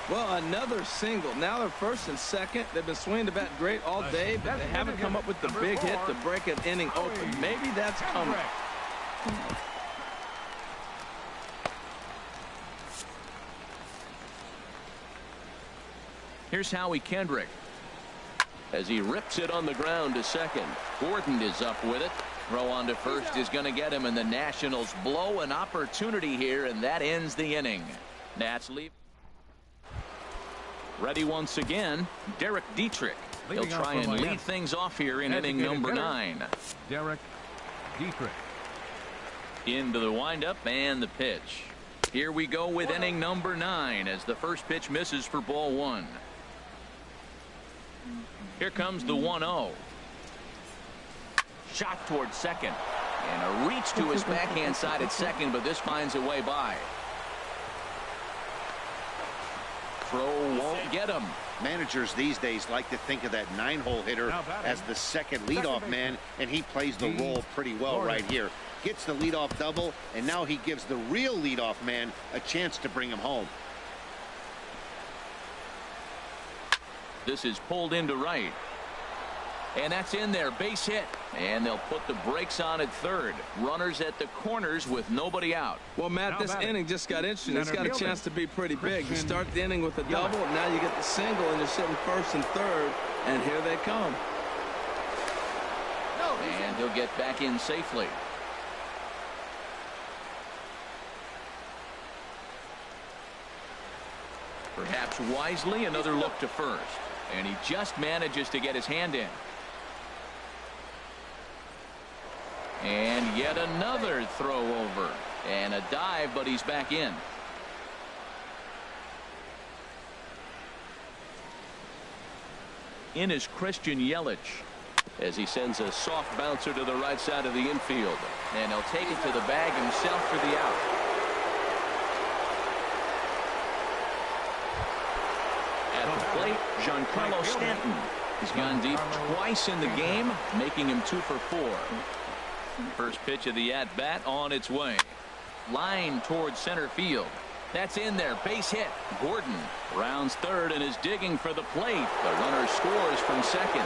Well, another single. Now they're 1st and 2nd. They've been swinging the bat great all day, but they haven't come up with the big hit to break an inning open. Maybe that's coming. Here's Howie Kendrick as he rips it on the ground to second. Gordon is up with it. Throw on to first is going to get him, and the Nationals blow an opportunity here, and that ends the inning. Nats leave. Ready once again, Derek Dietrich. He'll try and lead things off here in inning number 9. Derek Dietrich. Into the windup and the pitch. Here we go with inning number 9 as the first pitch misses for ball 1. Here comes the 1-0. Shot towards second. And a reach to his backhand side at second, but this finds a way by. throw won't get him. Managers these days like to think of that 9-hole hitter as the second leadoff man, and he plays the role pretty well right here. Gets the leadoff double, and now he gives the real leadoff man a chance to bring him home. This is pulled into right. And that's in there, base hit. And they'll put the brakes on at third. Runners at the corners with nobody out. Well, Matt, this inning just got interesting. It's got a chance to be pretty big. You start the inning with a double, and now you get the single, and you're sitting first and third, and here they come. And he'll get back in safely. Perhaps wisely, another look to first. And he just manages to get his hand in. And yet another throw over. And a dive, but he's back in. In is Christian Yelich, as he sends a soft bouncer to the right side of the infield. And he'll take it to the bag himself for the out. At the plate, Giancarlo Stanton. He's gone deep twice in the game, making him 2 for 4. First pitch of the at-bat on its way. Line towards center field. That's in there. Base hit. Gordon rounds third and is digging for the plate. The runner scores from second.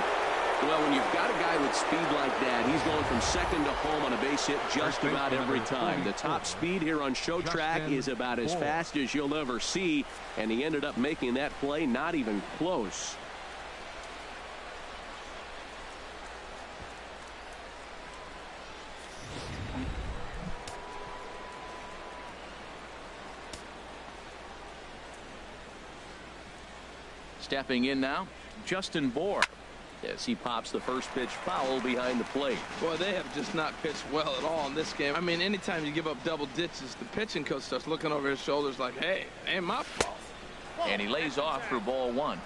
Well, when you've got a guy with speed like that, he's going from second to home on a base hit just about every time. The top speed here on Show Track is about as fast as you'll ever see, and he ended up making that play not even close. Stepping in now, Justin Bour, as he pops the first pitch foul behind the plate. Boy, they have just not pitched well at all in this game. I mean, anytime you give up double ditches, the pitching coach starts looking over his shoulders like, hey, it ain't my fault. And he lays off for ball 1.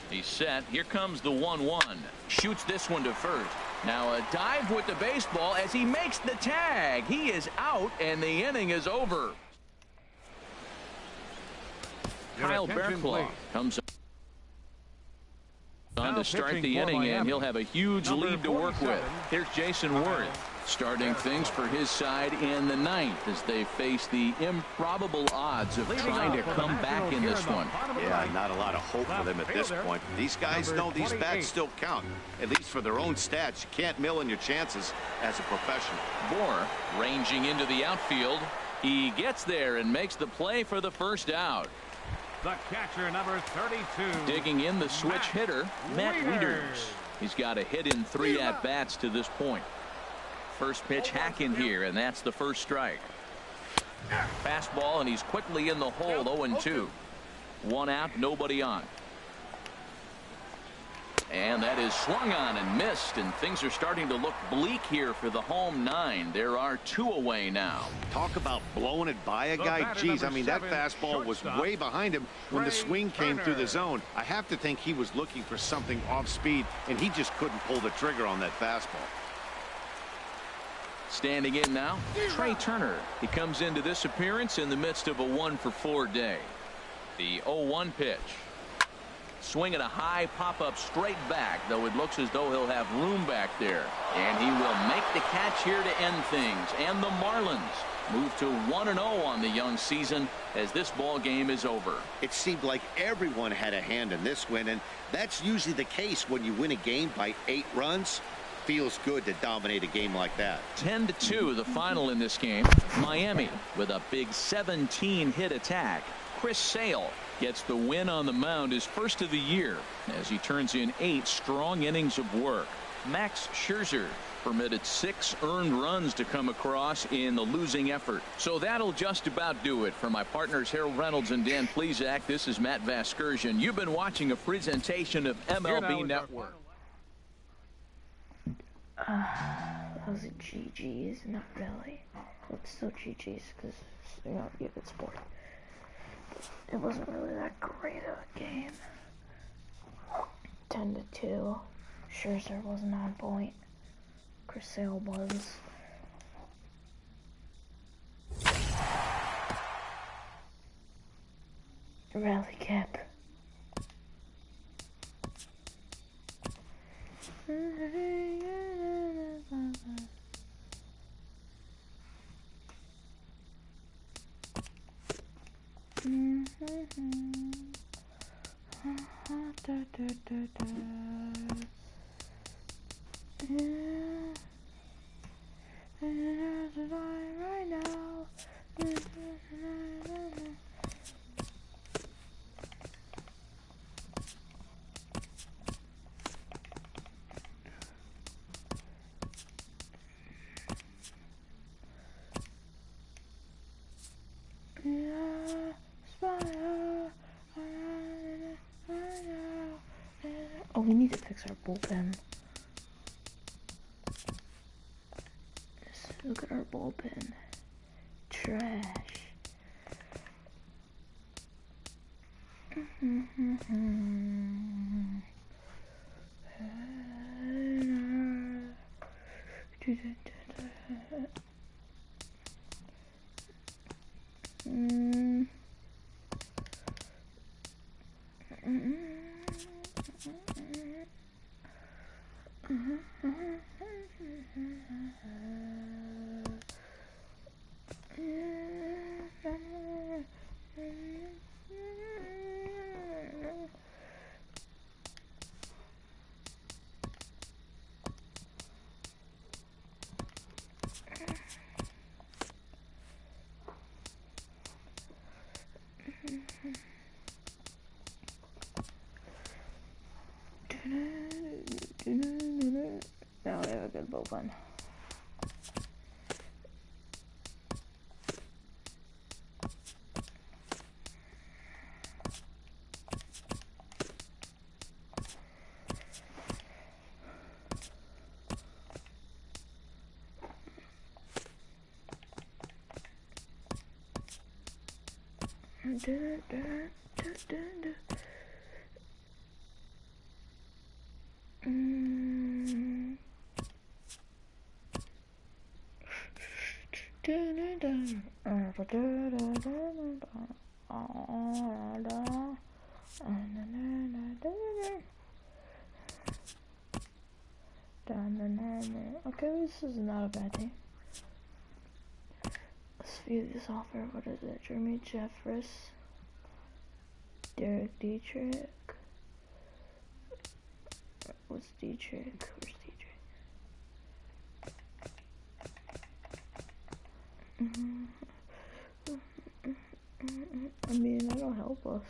He's set. Here comes the 1-1. Shoots this one to first. Now a dive with the baseball as he makes the tag. He is out, and the inning is over. Kyle Barraclough comes on to start the inning, and he'll have a huge lead to work with. Here's Jason Worth starting things for his side in the 9th as they face the improbable odds of trying to come back in this one. Yeah, not a lot of hope for them at this point. These guys know these bats still count, at least for their own stats. You can't mill in your chances as a professional. Bour ranging into the outfield. He gets there and makes the play for the first out. The catcher, number 32. Digging in the switch hitter, Matt Wieters. He's got a hit in 3 at-bats to this point. First pitch hack in here, and that's the first strike. Fastball, and he's quickly in the hole. 0-2. 1 out, nobody on. And that is swung on and missed, and things are starting to look bleak here for the home 9. There are 2 away now. Talk about blowing it by a guy. Geez, I mean, that fastball was way behind him when the swing came through the zone. I have to think he was looking for something off speed, and he just couldn't pull the trigger on that fastball. Standing in now, Trey Turner. He comes into this appearance in the midst of a 1-for-4 day. The 0-1 pitch. Swinging a high pop-up straight back, though it looks as though he'll have room back there. And he will make the catch here to end things. And the Marlins move to 1-0 on the young season as this ball game is over. It seemed like everyone had a hand in this win, and that's usually the case when you win a game by 8 runs. Feels good to dominate a game like that. 10-2 the final in this game. Miami with a big 17-hit attack. Chris Sale gets the win on the mound, his first of the year, as he turns in 8 strong innings of work. Max Scherzer permitted 6 earned runs to come across in the losing effort. So that'll just about do it. For my partners Harold Reynolds and Dan Plesac, this is Matt Vasgersian. You've been watching a presentation of MLB Network. That was a GG's, not really. It's still GG's because, you know, you get sport. It wasn't really that great of a game. 10-2. Scherzer wasn't on point. Chris Sale was. Rally cap. Right now. Oh, we need to fix our bullpen. Just look at our bullpen. Trash. Now we have a good bullpen. Okay, this is not a bad team. Let's view this offer. What is it? Jeremy Jeffress, Derek Dietrich. What's Dietrich? Where's Dietrich? I mean, that'll help us.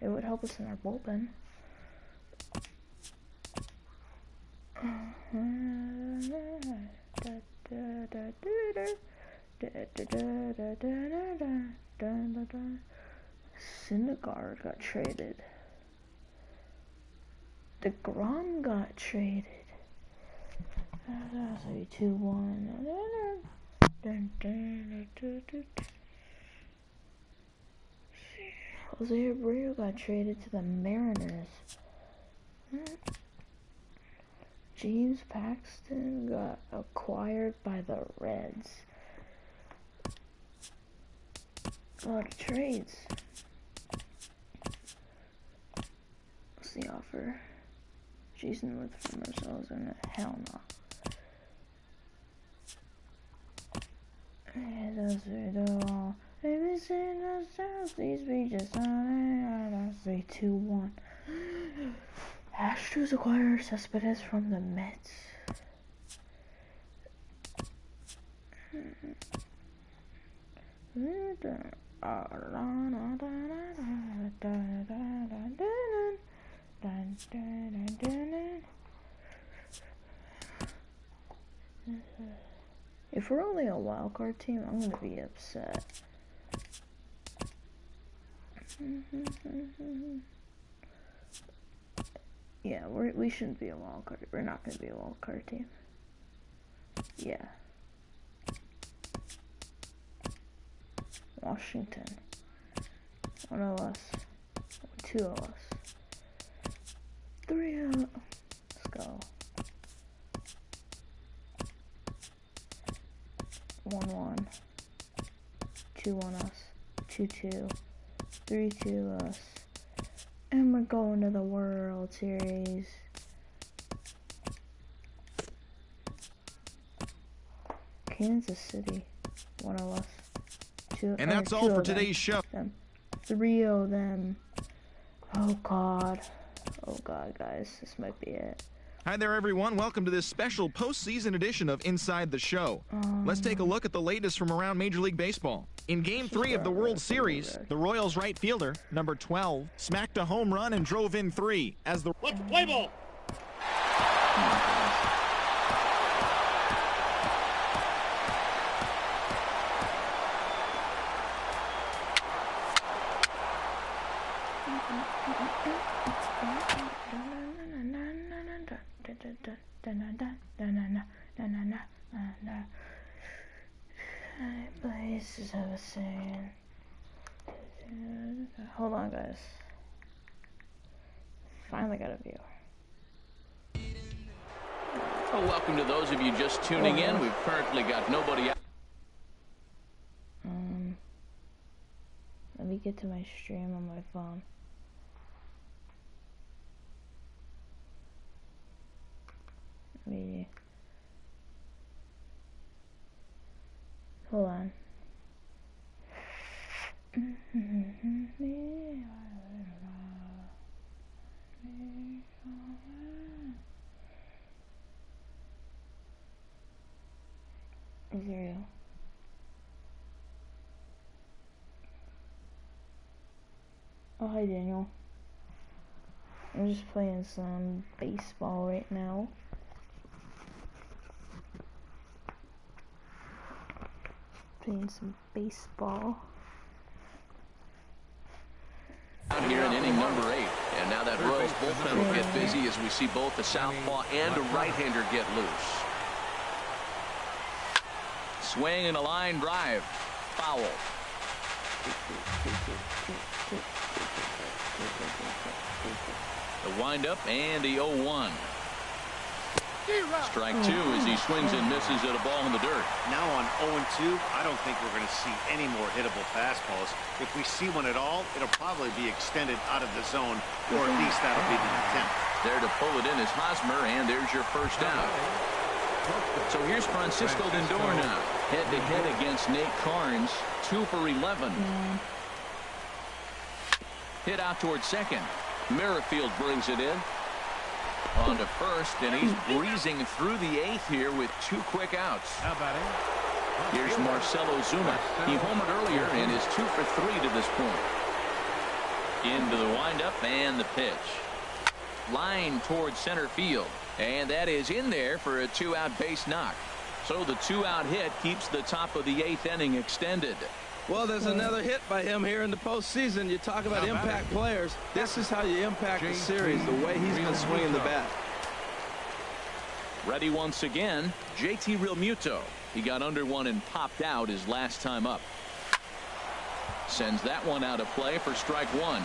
It would help us in our bullpen. Syndergaard got traded. DeGrom got traded. 2-1. Jose Abreu got traded to the Mariners. James Paxton got acquired by the Reds. A lot of trades. What's the offer? Jason Wood from Marcellus and hell no. Maybe sing ourselves these beaches on I say 2-1. Astros acquire Cespedes from the Mets. If we're only a wild card team, I'm gonna be upset. Yeah, we shouldn't be a wild card. We're not gonna be a wild card team. Yeah. Washington. One of us. 2 of us. 3 of us. Let's go. 1-1. 2-1 us. 2-2. 3-2 us. And we're going to the World Series. Kansas City. 1 of us. 2. And that's all for today's show. 3 of them. Oh God. Oh God, guys. This might be it. Hi there, everyone. Welcome to this special postseason edition of Inside the Show. Let's take a look at the latest from around Major League Baseball. In Game 3 of the World Series, the Royals right fielder, number 12, smacked a home run and drove in 3 as the... Let's play ball! Places I was saying. Hold on, guys. Finally got a viewer. Well, welcome to those of you just tuning in. We've currently got nobody out. Let me get to my stream on my phone. Hold on. Zero. Oh, hi Daniel. I'm just playing some baseball right now. Playing some baseball. Out here in inning number 8. And now that Royals bullpen will get busy as we see both the southpaw and a right-hander get loose. Swing and a line drive. Foul. The windup and the 0-1. Strike 2 as he swings and misses at a ball in the dirt. Now on 0-2, I don't think we're going to see any more hittable fastballs. If we see one at all, it'll probably be extended out of the zone, or at least that'll be the attempt. There to pull it in is Hosmer, and there's your first out. So here's Francisco Lindor now, head-to-head against Nate Carnes, 2 for 11. Hit out towards second. Merrifield brings it in. On to first, and he's breezing through the 8th here with 2 quick outs. Here's Marcell Ozuna. He homered earlier and is 2 for 3 to this point. Into the windup and the pitch. Line towards center field. And that is in there for a 2-out base knock. So the 2-out hit keeps the top of the 8th inning extended. Well, there's another hit by him here in the postseason. You talk about impact players. This is how you impact the series, the way he's been swinging the bat. Ready once again, JT Realmuto. He got under one and popped out his last time up. Sends that one out of play for strike 1.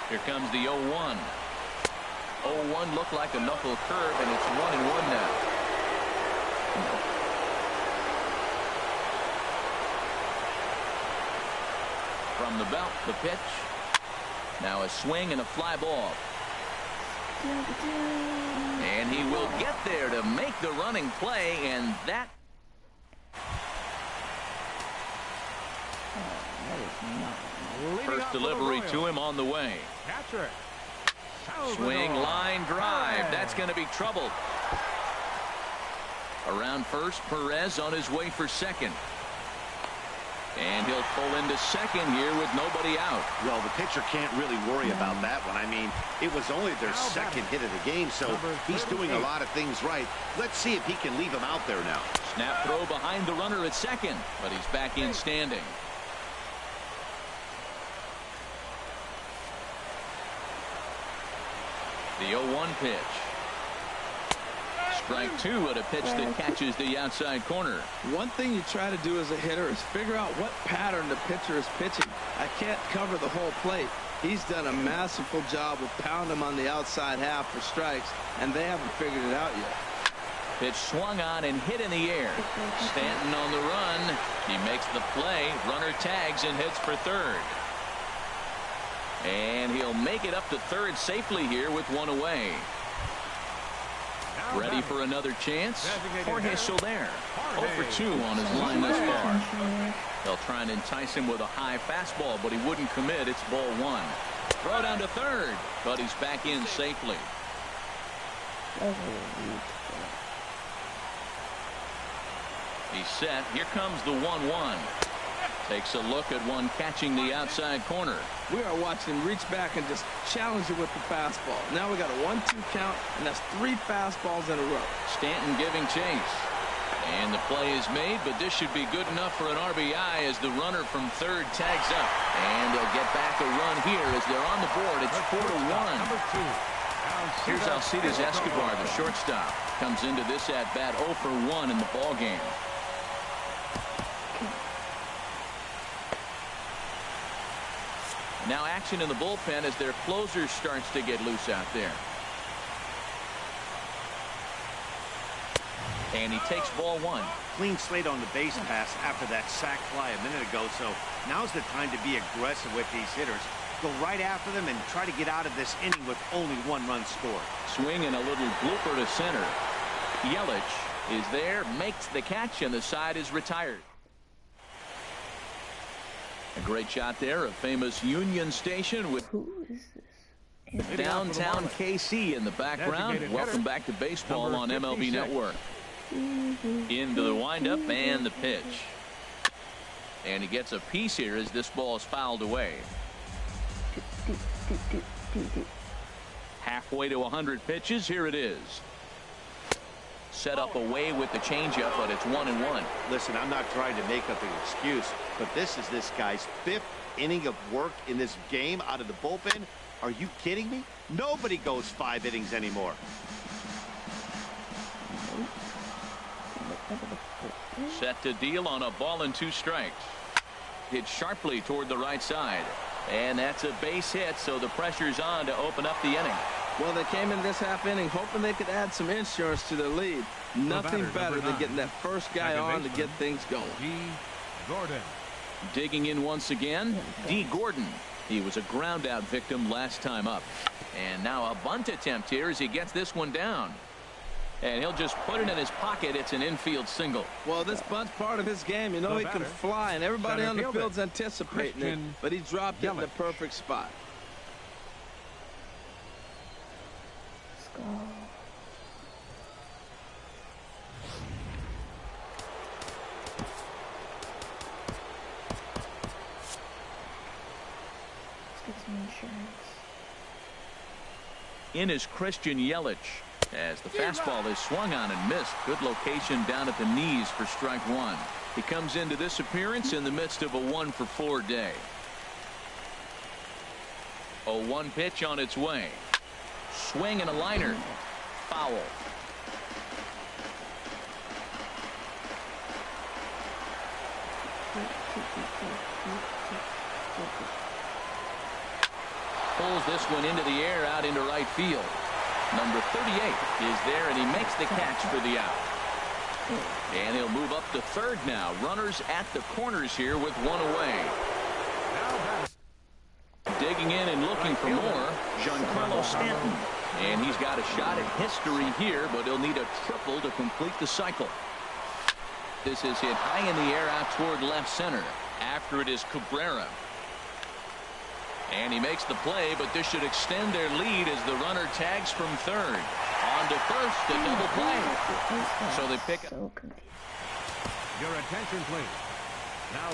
Here comes the 0-1. 0-1 looked like a knuckle curve, and it's 1-1 now. From the belt, the pitch. Now a swing and a fly ball. And he will get there to make the running play, and that. First delivery to him on the way. Catcher. Swing, line drive. That's going to be trouble. Around first, Perez on his way for second. And he'll pull into second here with nobody out. Well, the pitcher can't really worry about that one. I mean, it was only their second hit of the game, so he's doing a lot of things right. Let's see if he can leave him out there now. Snap throw behind the runner at second, but he's back in standing. The 0-1 pitch. Strike two at a pitch that catches the outside corner. One thing you try to do as a hitter is figure out what pattern the pitcher is pitching. I can't cover the whole plate. He's done a masterful job of pounding him on the outside half for strikes, and they haven't figured it out yet. Pitch swung on and hit in the air. Stanton on the run. He makes the play. Runner tags and hits for third. And he'll make it up to third safely here with one away. Ready for another chance. Jorge Soler, 0 for 2 on his line thus far. They'll try and entice him with a high fastball, but he wouldn't commit. It's ball one. Throw down to third, but he's back in safely. He's set. Here comes the 1-1. Takes a look at one catching the outside corner. We are watching him reach back and just challenge it with the fastball. Now we got a 1-2 count, and that's 3 fastballs in a row. Stanton giving chase. And the play is made, but this should be good enough for an RBI as the runner from third tags up. And they'll get back a run here as they're on the board. It's 4-1. Here's Alcides Escobar, the shortstop. Comes into this at-bat 0 for 1 in the ballgame. Now action in the bullpen as their closer starts to get loose out there. And he takes ball one. Clean slate on the base pass after that sac fly a minute ago, so now's the time to be aggressive with these hitters. Go right after them and try to get out of this inning with only 1 run scored. Swing and a little blooper to center. Yelich is there, makes the catch, and the side is retired. A great shot there, a famous Union Station with downtown KC in the background. Welcome back to baseball on MLB Network. Into the windup and the pitch. And he gets a piece here as this ball is fouled away. Halfway to 100 pitches. Here it is. Set up away with the changeup, but it's 1-1. Listen, I'm not trying to make up an excuse, but this is this guy's 5th inning of work in this game out of the bullpen. Are you kidding me? Nobody goes 5 innings anymore. Set to deal on a ball and 2 strikes. Hit sharply toward the right side. And that's a base hit, so the pressure's on to open up the inning. Well, they came in this half inning hoping they could add some insurance to their lead. Nothing better than getting that first guy on to get things going. D. Gordon. Digging in once again, D. Gordon. He was a ground out victim last time up. And now a bunt attempt here as he gets this one down. And he'll just put it in his pocket. It's an infield single. Well, this bunt's part of his game. You know he can fly, and everybody on the field's anticipating it. But he dropped it in the perfect spot. Let's go. Let's get some insurance. In is Christian Yelich. As the fastball is swung on and missed. Good location down at the knees for strike one. He comes into this appearance in the midst of a 1 for 4 day. 0-1 pitch on its way. Swing and a liner. Foul. Pulls this one into the air out into right field. Number 38 is there, and he makes the catch for the out. And he'll move up to third now. Runners at the corners here with 1 away. Digging in and looking for more, Giancarlo Stanton. And he's got a shot at history here, but he'll need a triple to complete the cycle. This is hit high in the air out toward left center. After it is Cabrera. And he makes the play, but this should extend their lead as the runner tags from third. On to first, a double play. So they pick up. Your attention, please.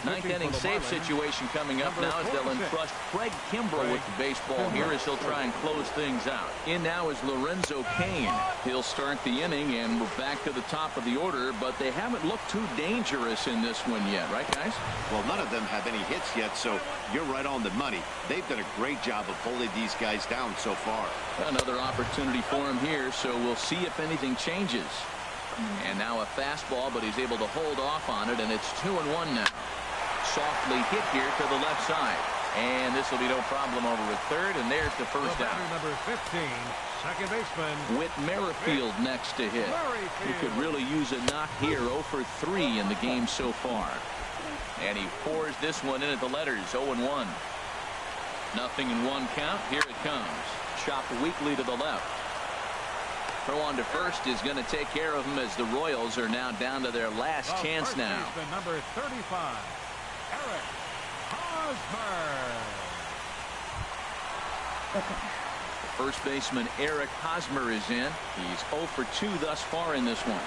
Ninth inning save situation coming up now as they'll entrust Craig Kimbrell with the baseball here as he'll try and close things out. In now is Lorenzo Cain. He'll start the inning, and we're back to the top of the order, but they haven't looked too dangerous in this one yet, right, guys? Well, none of them have any hits yet, so you're right on the money. They've done a great job of holding these guys down so far. Another opportunity for him here, so we'll see if anything changes. And now a fastball, but he's able to hold off on it, and it's 2-1 now. Softly hit here to the left side. And this will be no problem over at third, and there's the first out. Number 15, second baseman Whit Merrifield next to hit. He could really use a knock here. 0 for 3 in the game so far. And he pours this one in at the letters. 0-1. Nothing in one count. Here it comes. Chopped weakly to the left. Throw on to first is going to take care of him as the Royals are now down to their last chance now. Number 35, Eric Hosmer. First baseman Eric Hosmer is in. He's 0 for 2 thus far in this one.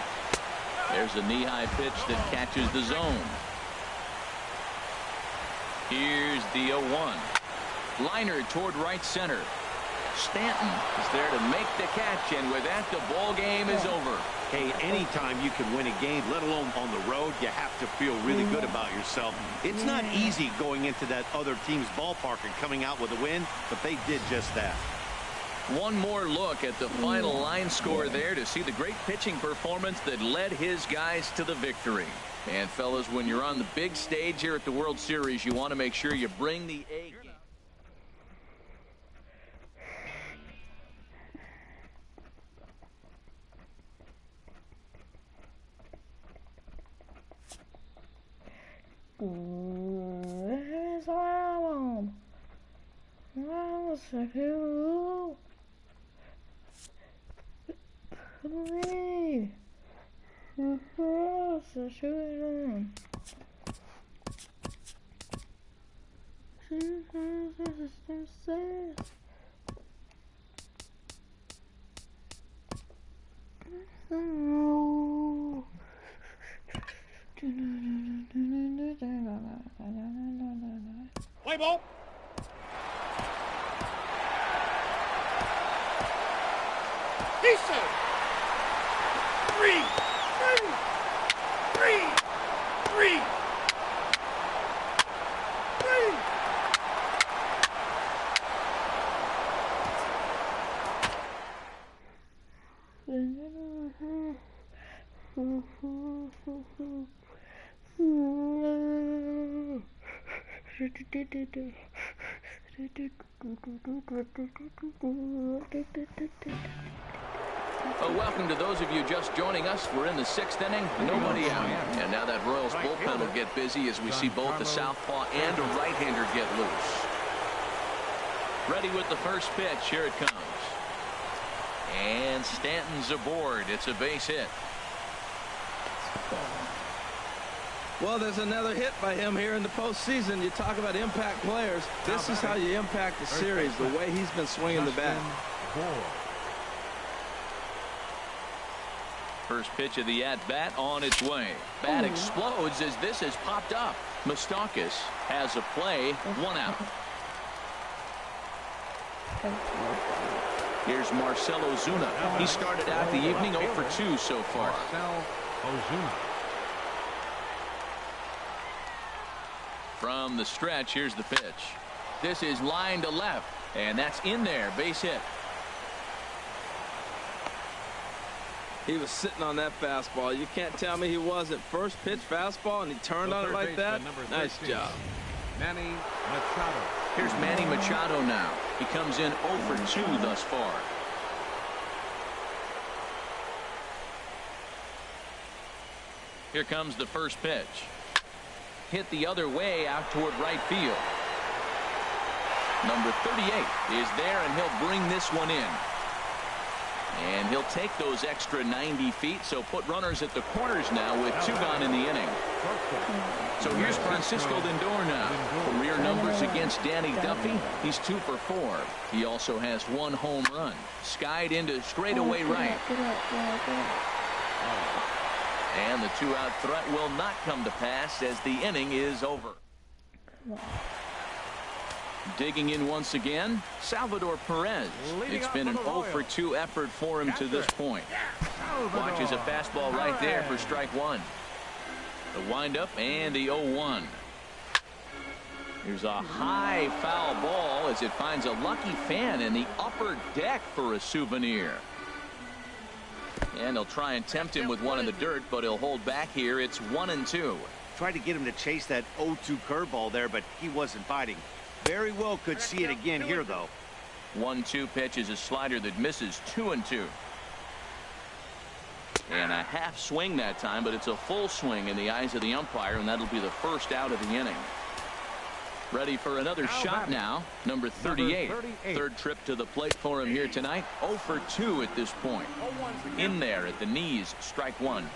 There's a knee-high pitch that catches the zone. Here's the 0-1. Liner toward right center. Stanton is there to make the catch, and with that, the ball game is over. Hey, anytime you can win a game, let alone on the road, you have to feel really good about yourself. It's not easy going into that other team's ballpark and coming out with a win, but they did just that. One more look at the final line score there to see the great pitching performance that led his guys to the victory. And fellas, when you're on the big stage here at the World Series, you want to make sure you bring the A game. Where's Mom? Mama's who? Please. Who's the shooting? Play ball. He said 3, 3, 3, 3. Well, welcome to those of you just joining us. We're in the 6th inning. Nobody out. And now that Royals bullpen will get busy as we see both the southpaw and a right-hander get loose. Ready with the first pitch. Here it comes. And Stanton's aboard. It's a base hit. Well, there's another hit by him here in the postseason. You talk about impact players. This is how you impact the series, the way he's been swinging the bat. First pitch of the at-bat on its way. Bat explodes as this has popped up. Moustakas has a play. 1 out. Here's Marcell Ozuna. He started out the evening 0 for 2 so far. Marcell Ozuna. From the stretch, here's the pitch. This is line to left, and that's in there. Base hit. He was sitting on that fastball. You can't tell me he wasn't. First pitch fastball, and he turned on it like that. Nice job. Manny Machado. Here's Manny Machado now. He comes in 0 for 2 thus far. Here comes the first pitch. Hit the other way out toward right field. Number 38 is there, and he'll bring this one in. And he'll take those extra 90 feet, so put runners at the corners now with 2 gone in the inning. So here's Francisco Lindor now. Career numbers against Danny Duffy. He's 2 for 4. He also has 1 home run. Skied into straightaway right. And the 2-out threat will not come to pass as the inning is over. Digging in once again, Salvador Perez. It's been an 0-for-2 effort for him to this point. Watches a fastball right there for strike one. The windup and the 0-1. Here's a high foul ball as it finds a lucky fan in the upper deck for a souvenir. And they'll try and tempt him with one in the dirt, but he'll hold back here. It's 1-2. Tried to get him to chase that 0-2 curveball there, but he wasn't biting. Very well could see it again here, though. 1-2 pitch is a slider that misses 2-2. And a half swing that time, but it's a full swing in the eyes of the umpire, and that'll be the first out of the inning. Ready for another shot now. Number 38. Third trip to the plate for him here tonight. 0-for-2 at this point. In there at the knees, strike one.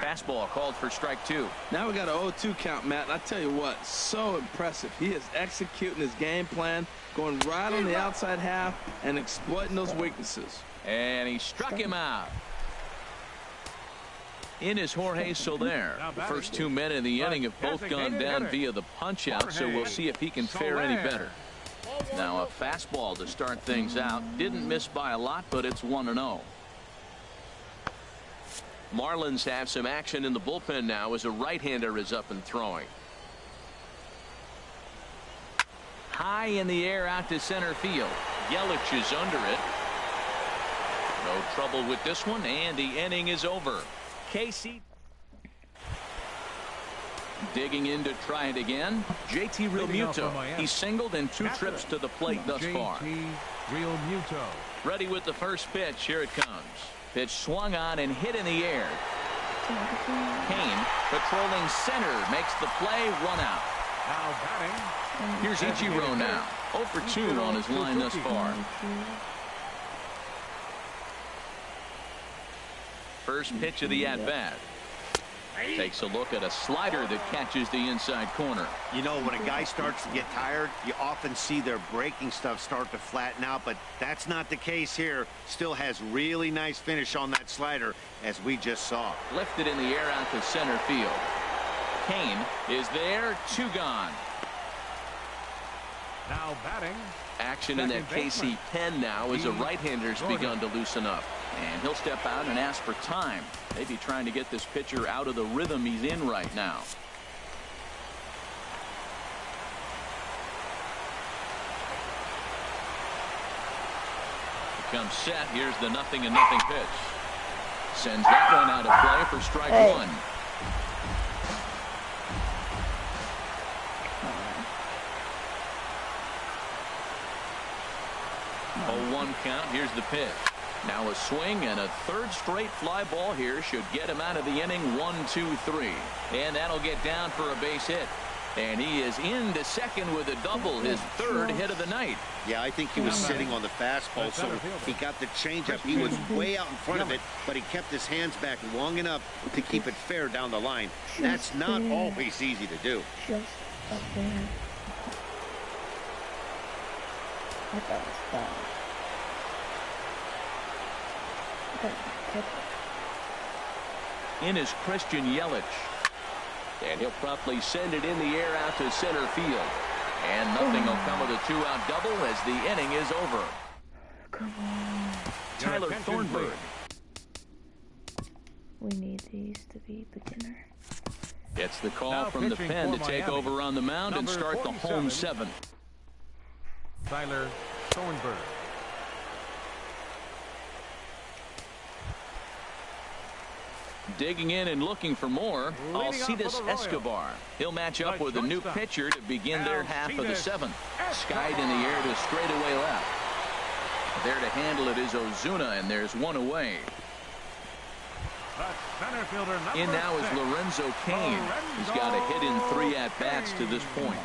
Fastball called for strike two. Now we got an 0-2 count, Matt. And I tell you what, so impressive. He is executing his game plan, going right on the outside half and exploiting those weaknesses. And he struck him out. In is Jorge Soler. The first 2 men in the inning have both gone down via the punch out, so we'll see if he can fare any better. Now a fastball to start things out. Didn't miss by a lot, but it's 1-0. Marlins have some action in the bullpen now as a right-hander is up and throwing. High in the air out to center field. Yelich is under it. No trouble with this one, and the inning is over. Casey digging in to try it again. JT Realmuto. He's singled in 2 trips to the plate thus far. Realmuto. Ready with the first pitch. Here it comes. Pitch swung on and hit in the air. Kane patrolling center makes the play. 1 out. Now batting. Here's Ichiro now. 0-for-2 on his line thus far. First pitch of the at-bat. Takes a look at a slider that catches the inside corner. You know, when a guy starts to get tired, you often see their breaking stuff start to flatten out, but that's not the case here. Still has really nice finish on that slider, as we just saw. Lifted in the air out to center field. Kane is there. 2 gone. Now batting. Action in that KC pen now as a right-hander's begun to loosen up. And he'll step out and ask for time. Maybe trying to get this pitcher out of the rhythm he's in right now. Becomes set. Here's the 0-0 pitch. Sends that one out of play for strike one. A 1 count. Here's the pitch. Now a swing and a third straight fly ball here should get him out of the inning. 1-2-3. And that'll get down for a base hit. And he is into second with a double, his 3rd hit of the night. Yeah, I think he was sitting on the fastball, so he got the changeup. He was way out in front of it, but he kept his hands back long enough to keep it fair down the line. That's not always easy to do. Just up there. I thought it was bad. In is Christian Yelich. And he'll promptly send it in the air out to center field. And nothing will come of the 2-out double as the inning is over. Come on. Tyler Thornburg. We need these to be beginner. Gets the call from the pen to take over on the mound and start the home 7th. Tyler Thornburg. Digging in and looking for more, Alcides Escobar. He'll match up with a new pitcher to begin their half of the 7th. Skied in the air to straightaway left. There to handle it is Ozuna, and there's 1 away. In now is Lorenzo Cain. He's got a hit in 3 at-bats to this point.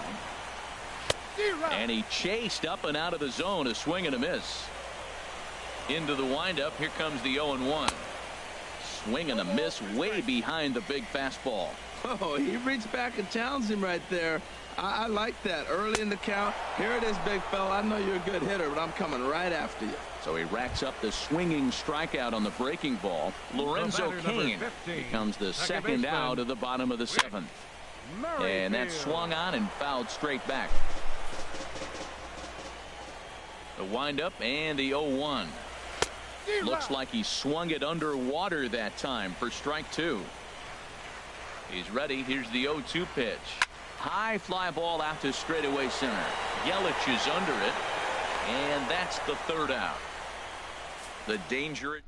And he chased up and out of the zone, a swing and a miss. Into the windup, here comes the 0-1. Swing and a miss way behind the big fastball. Oh, he reached back and challenged him right there. I like that. Early in the count. Here it is, big fella. I know you're a good hitter, but I'm coming right after you. So he racks up the swinging strikeout on the breaking ball. Lorenzo Cain becomes the second out of the bottom of the 7th. And that swung on and fouled straight back. The windup and the 0-1. Looks like he swung it underwater that time for strike 2. He's ready. Here's the 0-2 pitch. High fly ball out to straightaway center. Yelich is under it. And that's the 3rd out. The danger.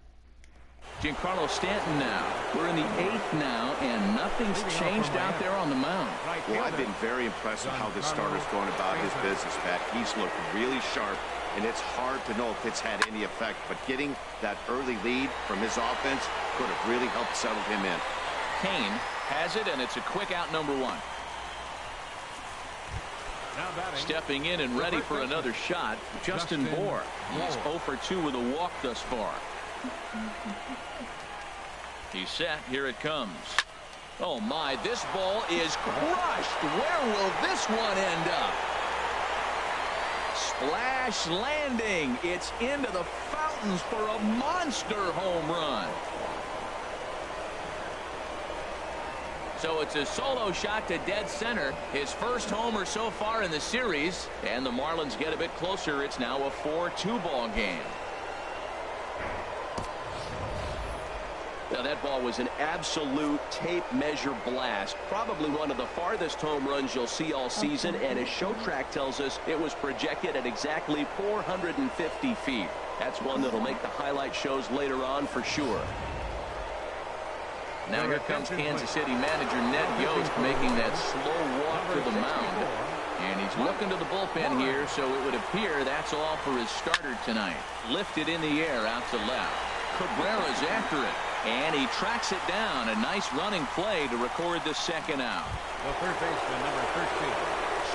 Giancarlo Stanton now. We're in the 8th now, and nothing's changed out there on the mound. Well, I've been very impressed with how this starter's going about his business, Pat. He's looked really sharp, and it's hard to know if it's had any effect. But getting that early lead from his offense could have really helped settle him in. Cain has it, and it's a quick out, number 1. Stepping in and ready for another shot, Justin Bour. He's 0 for 2 with a walk thus far. He's set. Here it comes. Oh, my. This ball is crushed. Where will this one end up? Splash landing. It's into the fountains for a monster home run. So it's a solo shot to dead center. His first homer so far in the series. And the Marlins get a bit closer. It's now a 4-2 ball game. Now that ball was an absolute tape measure blast. Probably one of the farthest home runs you'll see all season. And as ShowTrack tells us, it was projected at exactly 450 feet. That's one that'll make the highlight shows later on for sure. Now here comes Kansas City manager Ned Yost making that slow walk to the mound. And he's looking to the bullpen here, so it would appear that's all for his starter tonight. Lifted in the air out to left. Cabrera's after it, and he tracks it down. A nice running play to record the 2nd out. The third baseman, number 13.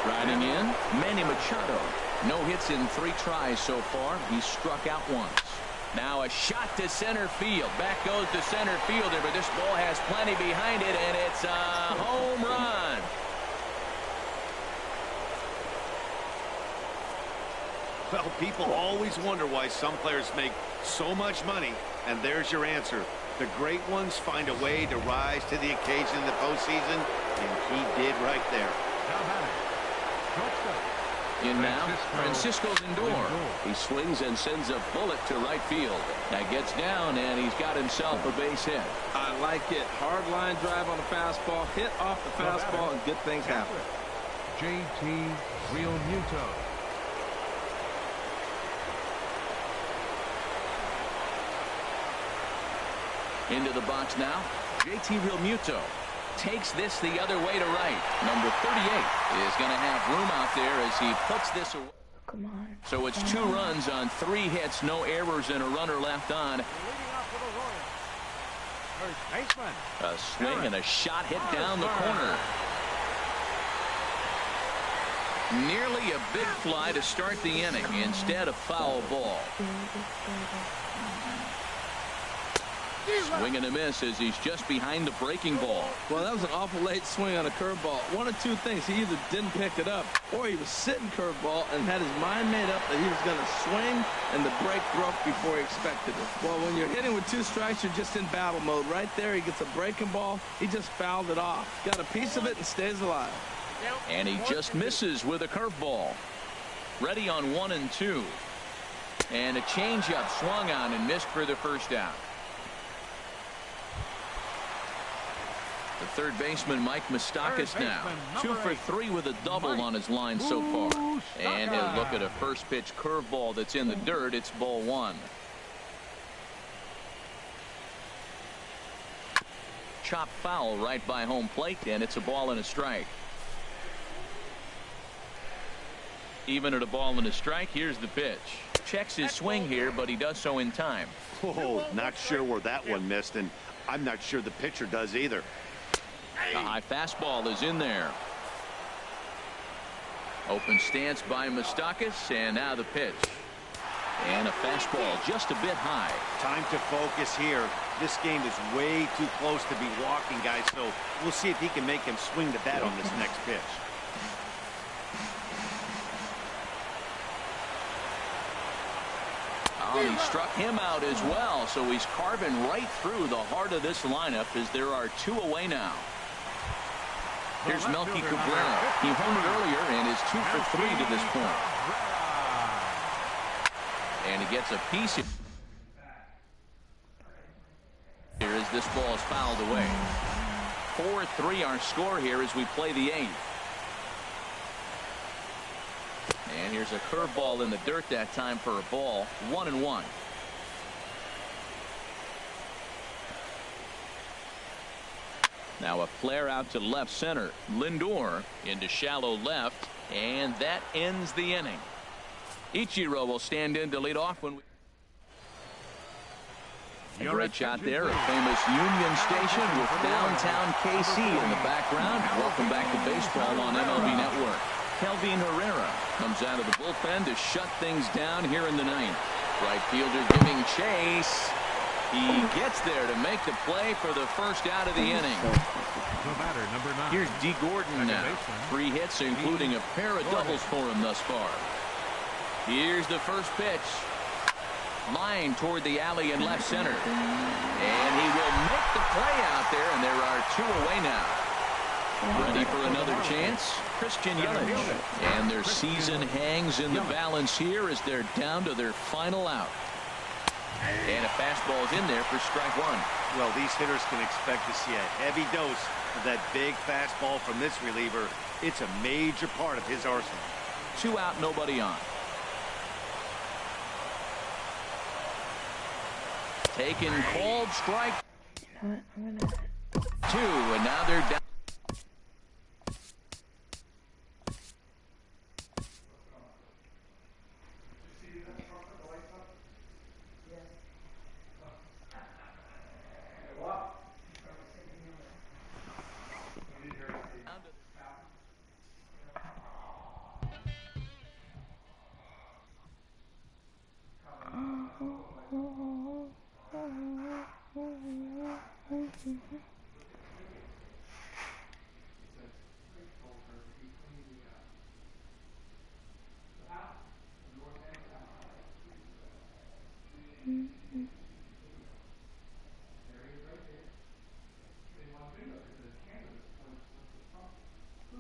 Striding in, Manny Machado. No hits in 3 tries so far. He's struck out once. Now a shot to center field. Back goes the center fielder, but this ball has plenty behind it, and it's a home run. Well, people always wonder why some players make so much money, and there's your answer. The great ones find a way to rise to the occasion in the postseason, and he did right there. In now, Francisco Lindor. He swings and sends a bullet to right field. That gets down, and he's got himself a base hit. I like it. Hard line drive on the fastball. Hit off the fastball, and good things happen. JT Realmuto. Into the box now, JT Realmuto takes this the other way to right. Number 38 is going to have room out there as he puts this away. Come on. So it's 2 runs on 3 hits, no errors, and a runner left on. A swing and a shot hit down the corner. Nearly a big fly to start the inning. Instead, a foul ball. Swing and a miss as he's just behind the breaking ball. Well, that was an awful late swing on a curveball. One of 2 things. He either didn't pick it up, or he was sitting curveball and had his mind made up that he was going to swing, and the break broke before he expected it. Well, when you're hitting with 2 strikes, you're just in battle mode. Right there, he gets a breaking ball. He just fouled it off. Got a piece of it and stays alive. And he just misses with a curveball. Ready on 1 and 2. And a changeup swung on and missed for the first out. The third baseman, Mike Moustakas, now 2 for 3 with a double on his line so far. And he'll look at a first pitch curveball that's in the dirt. It's ball 1. Chop foul right by home plate, and it's a ball and a strike. Even at a ball and a strike, here's the pitch. Checks his swing here, but he does so in time. Oh, not sure where that one missed, and I'm not sure the pitcher does either. The high fastball is in there. Open stance by Moustakas, and now the pitch. And a fastball just a bit high. Time to focus here. This game is way too close to be walking, guys, so we'll see if he can make him swing the bat on this next pitch. Oh, he struck him out as well, so he's carving right through the heart of this lineup as there are 2 away now. Here's Melky Cabrera. He homed earlier and is 2 for 3 to this point. And he gets a piece here as this ball is fouled away. 4-3 our score here as we play the 8th. And here's a curveball in the dirt that time for a ball. 1-1. Now a flare out to left center. Lindor into shallow left, and that ends the inning. Ichiro will stand in to lead off when we... A great shot there, a famous Union Station with downtown KC in the background. Welcome back to baseball on MLB Network. Kelvin Herrera comes out of the bullpen to shut things down here in the 9th. Right fielder giving chase. He gets there to make the play for the first out of the inning. The batter, number 9. Here's D. Gordon now. 3 hits, including a pair of doubles for him thus far. Here's the first pitch. Line toward the alley in left center. And he will make the play out there, and there are 2 away now. Ready for another chance? Christian Yelich. And their season hangs in the balance here as they're down to their final out. And a fastball is in there for strike 1. Well, these hitters can expect to see a heavy dose of that big fastball from this reliever. It's a major part of his arsenal. 2 out, nobody on. Taken, called, strike. You know what? I'm gonna... 2, and now they're down. Mm-hmm.